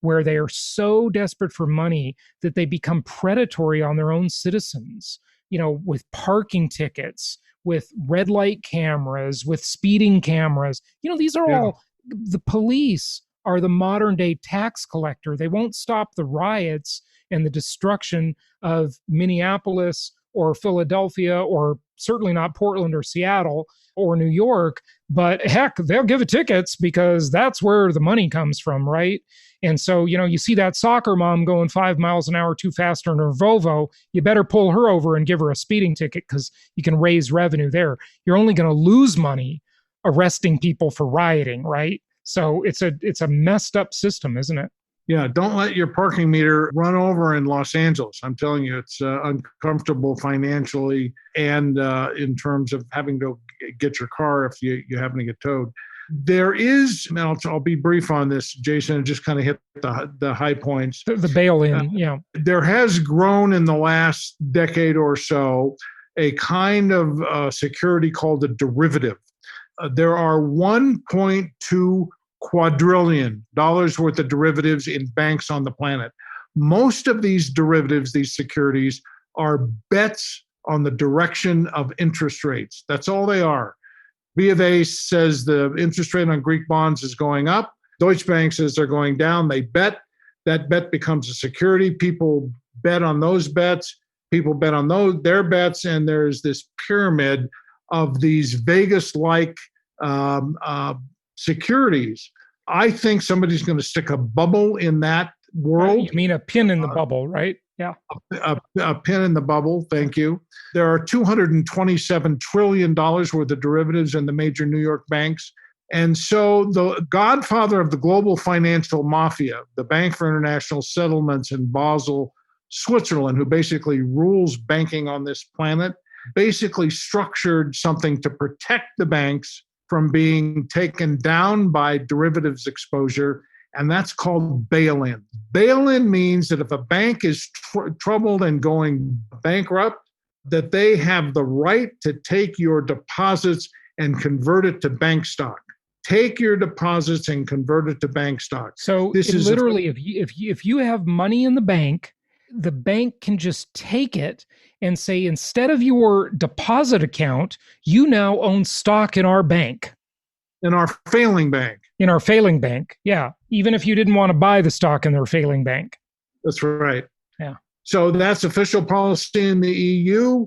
where they are so desperate for money that they become predatory on their own citizens, with parking tickets, with red light cameras, with speeding cameras. These are all, the police are the modern day tax collector. They won't stop the riots and the destruction of Minneapolis or Philadelphia, or certainly not Portland or Seattle or New York, but heck, they'll give it tickets because that's where the money comes from, right? And so, you see that soccer mom going 5 miles an hour too fast in her Volvo, you better pull her over and give her a speeding ticket because you can raise revenue there. You're only going to lose money arresting people for rioting, right? So it's a messed up system, isn't it? Yeah, don't let your parking meter run over in Los Angeles. I'm telling you, it's uncomfortable financially and in terms of having to get your car if you happen to get towed. There is, and I'll be brief on this, Jason, and just kind of hit the high points. The bail-in, yeah. There has grown in the last decade or so a kind of security called a derivative. There are 1.2 quadrillion dollars worth of derivatives in banks on the planet. Most of these derivatives, these securities, are bets on the direction of interest rates. That's all they are. B of A says the interest rate on Greek bonds is going up. Deutsche Bank says they're going down. They bet. That bet becomes a security. People bet on those bets. People bet on their bets, and there's this pyramid of these Vegas-like securities. I think somebody's going to stick a bubble in that world. You mean a pin in the bubble, right? Yeah. A pin in the bubble. Thank you. There are $227 trillion worth of derivatives in the major New York banks. And so the godfather of the global financial mafia, the Bank for International Settlements in Basel, Switzerland, who basically rules banking on this planet, basically structured something to protect the banks from being taken down by derivatives exposure, and that's called bail-in. Bail-in means that if a bank is troubled and going bankrupt, that they have the right to take your deposits and convert it to bank stock. Take your deposits and convert it to bank stock. So this is literally, if you have money in the bank can just take it and say, instead of your deposit account, you now own stock in our bank. In our failing bank. In our failing bank, yeah. Even if you didn't want to buy the stock in their failing bank. That's right. Yeah. So that's official policy in the EU.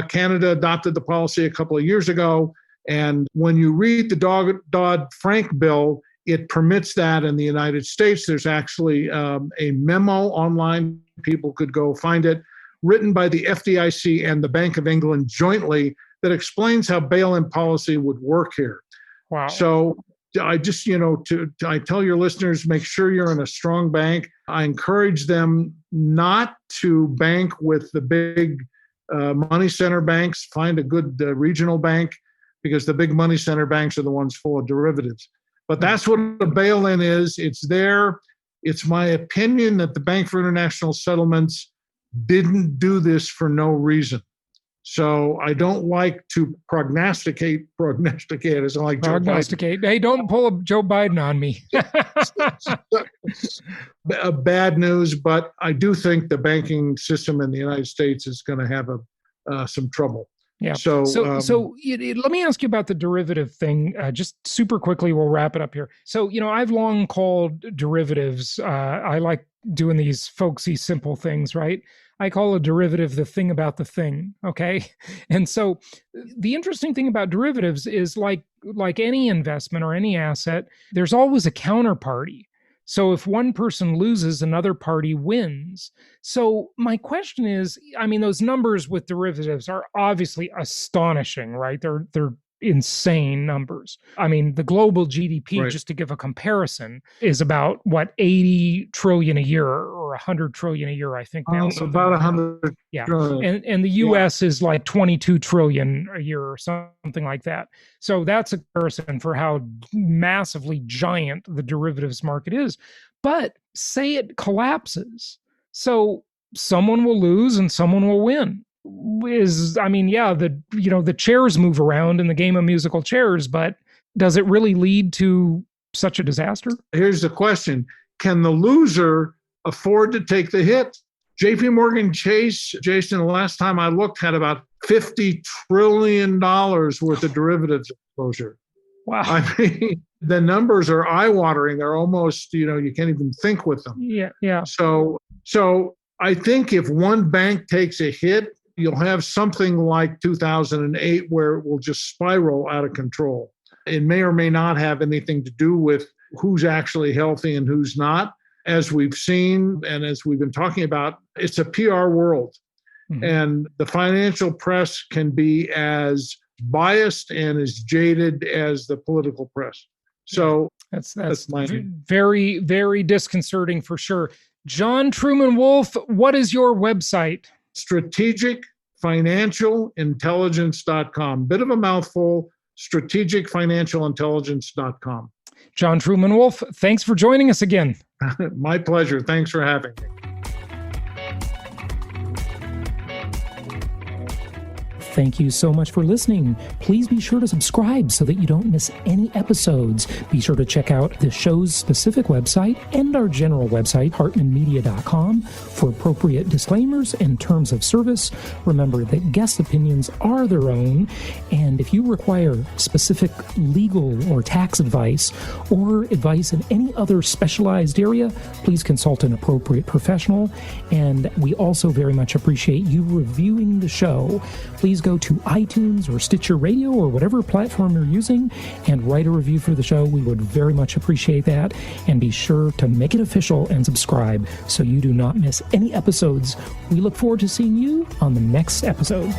Canada adopted the policy a couple of years ago. And when you read the Dodd-Frank bill, it permits that in the United States. There's actually a memo online. People could go find it, written by the FDIC and the Bank of England jointly, that explains how bail-in policy would work here. Wow. So I just, I tell your listeners, make sure you're in a strong bank. I encourage them not to bank with the big money center banks. Find a good regional bank, because the big money center banks are the ones full of derivatives. But that's what a bail-in is. It's there. It's my opinion that the Bank for International Settlements didn't do this for no reason. So I don't like to prognosticate as I like prognosticate. Hey, don't pull a Joe Biden on me. Bad news, but I do think the banking system in the United States is going to have some trouble. Yeah. So let me ask you about the derivative thing. Just super quickly, we'll wrap it up here. So, I've long called derivatives. I like doing these folksy, simple things, right? I call a derivative the thing about the thing. Okay. And so the interesting thing about derivatives is like any investment or any asset, there's always a counterparty. So if one person loses, another party wins. So my question is, those numbers with derivatives are obviously astonishing, right? They're insane numbers. The global GDP, right, just to give a comparison, is about 80 trillion a year or 100 trillion a year, I think now. About 100 yeah. trillion. And the US is like 22 trillion a year or something like that. So that's a comparison for how massively giant the derivatives market is. But say it collapses. So someone will lose and someone will win. The chairs move around in the game of musical chairs, but does it really lead to such a disaster? Here's the question. Can the loser afford to take the hit? JP Morgan Chase, Jason, the last time I looked, had about $50 trillion worth of derivatives exposure. Wow. The numbers are eye-watering. They're almost, you can't even think with them. Yeah. So I think if one bank takes a hit, you'll have something like 2008 where it will just spiral out of control. It may or may not have anything to do with who's actually healthy and who's not. As we've seen and as we've been talking about, it's a PR world. Mm-hmm. And the financial press can be as biased and as jaded as the political press. So that's very, very disconcerting for sure. John Truman Wolfe, what is your website? strategicfinancialintelligence.com. Bit of a mouthful, strategicfinancialintelligence.com. John Truman Wolfe, thanks for joining us again. My pleasure. Thanks for having me. Thank you so much for listening. Please be sure to subscribe so that you don't miss any episodes. Be sure to check out the show's specific website and our general website, hartmanmedia.com, for appropriate disclaimers and terms of service. Remember that guest opinions are their own, and if you require specific legal or tax advice or advice in any other specialized area, please consult an appropriate professional. And we also very much appreciate you reviewing the show. Please go to iTunes or Stitcher Radio or whatever platform you're using and write a review for the show. We would very much appreciate that. And be sure to make it official and subscribe so you do not miss any episodes. We look forward to seeing you on the next episode.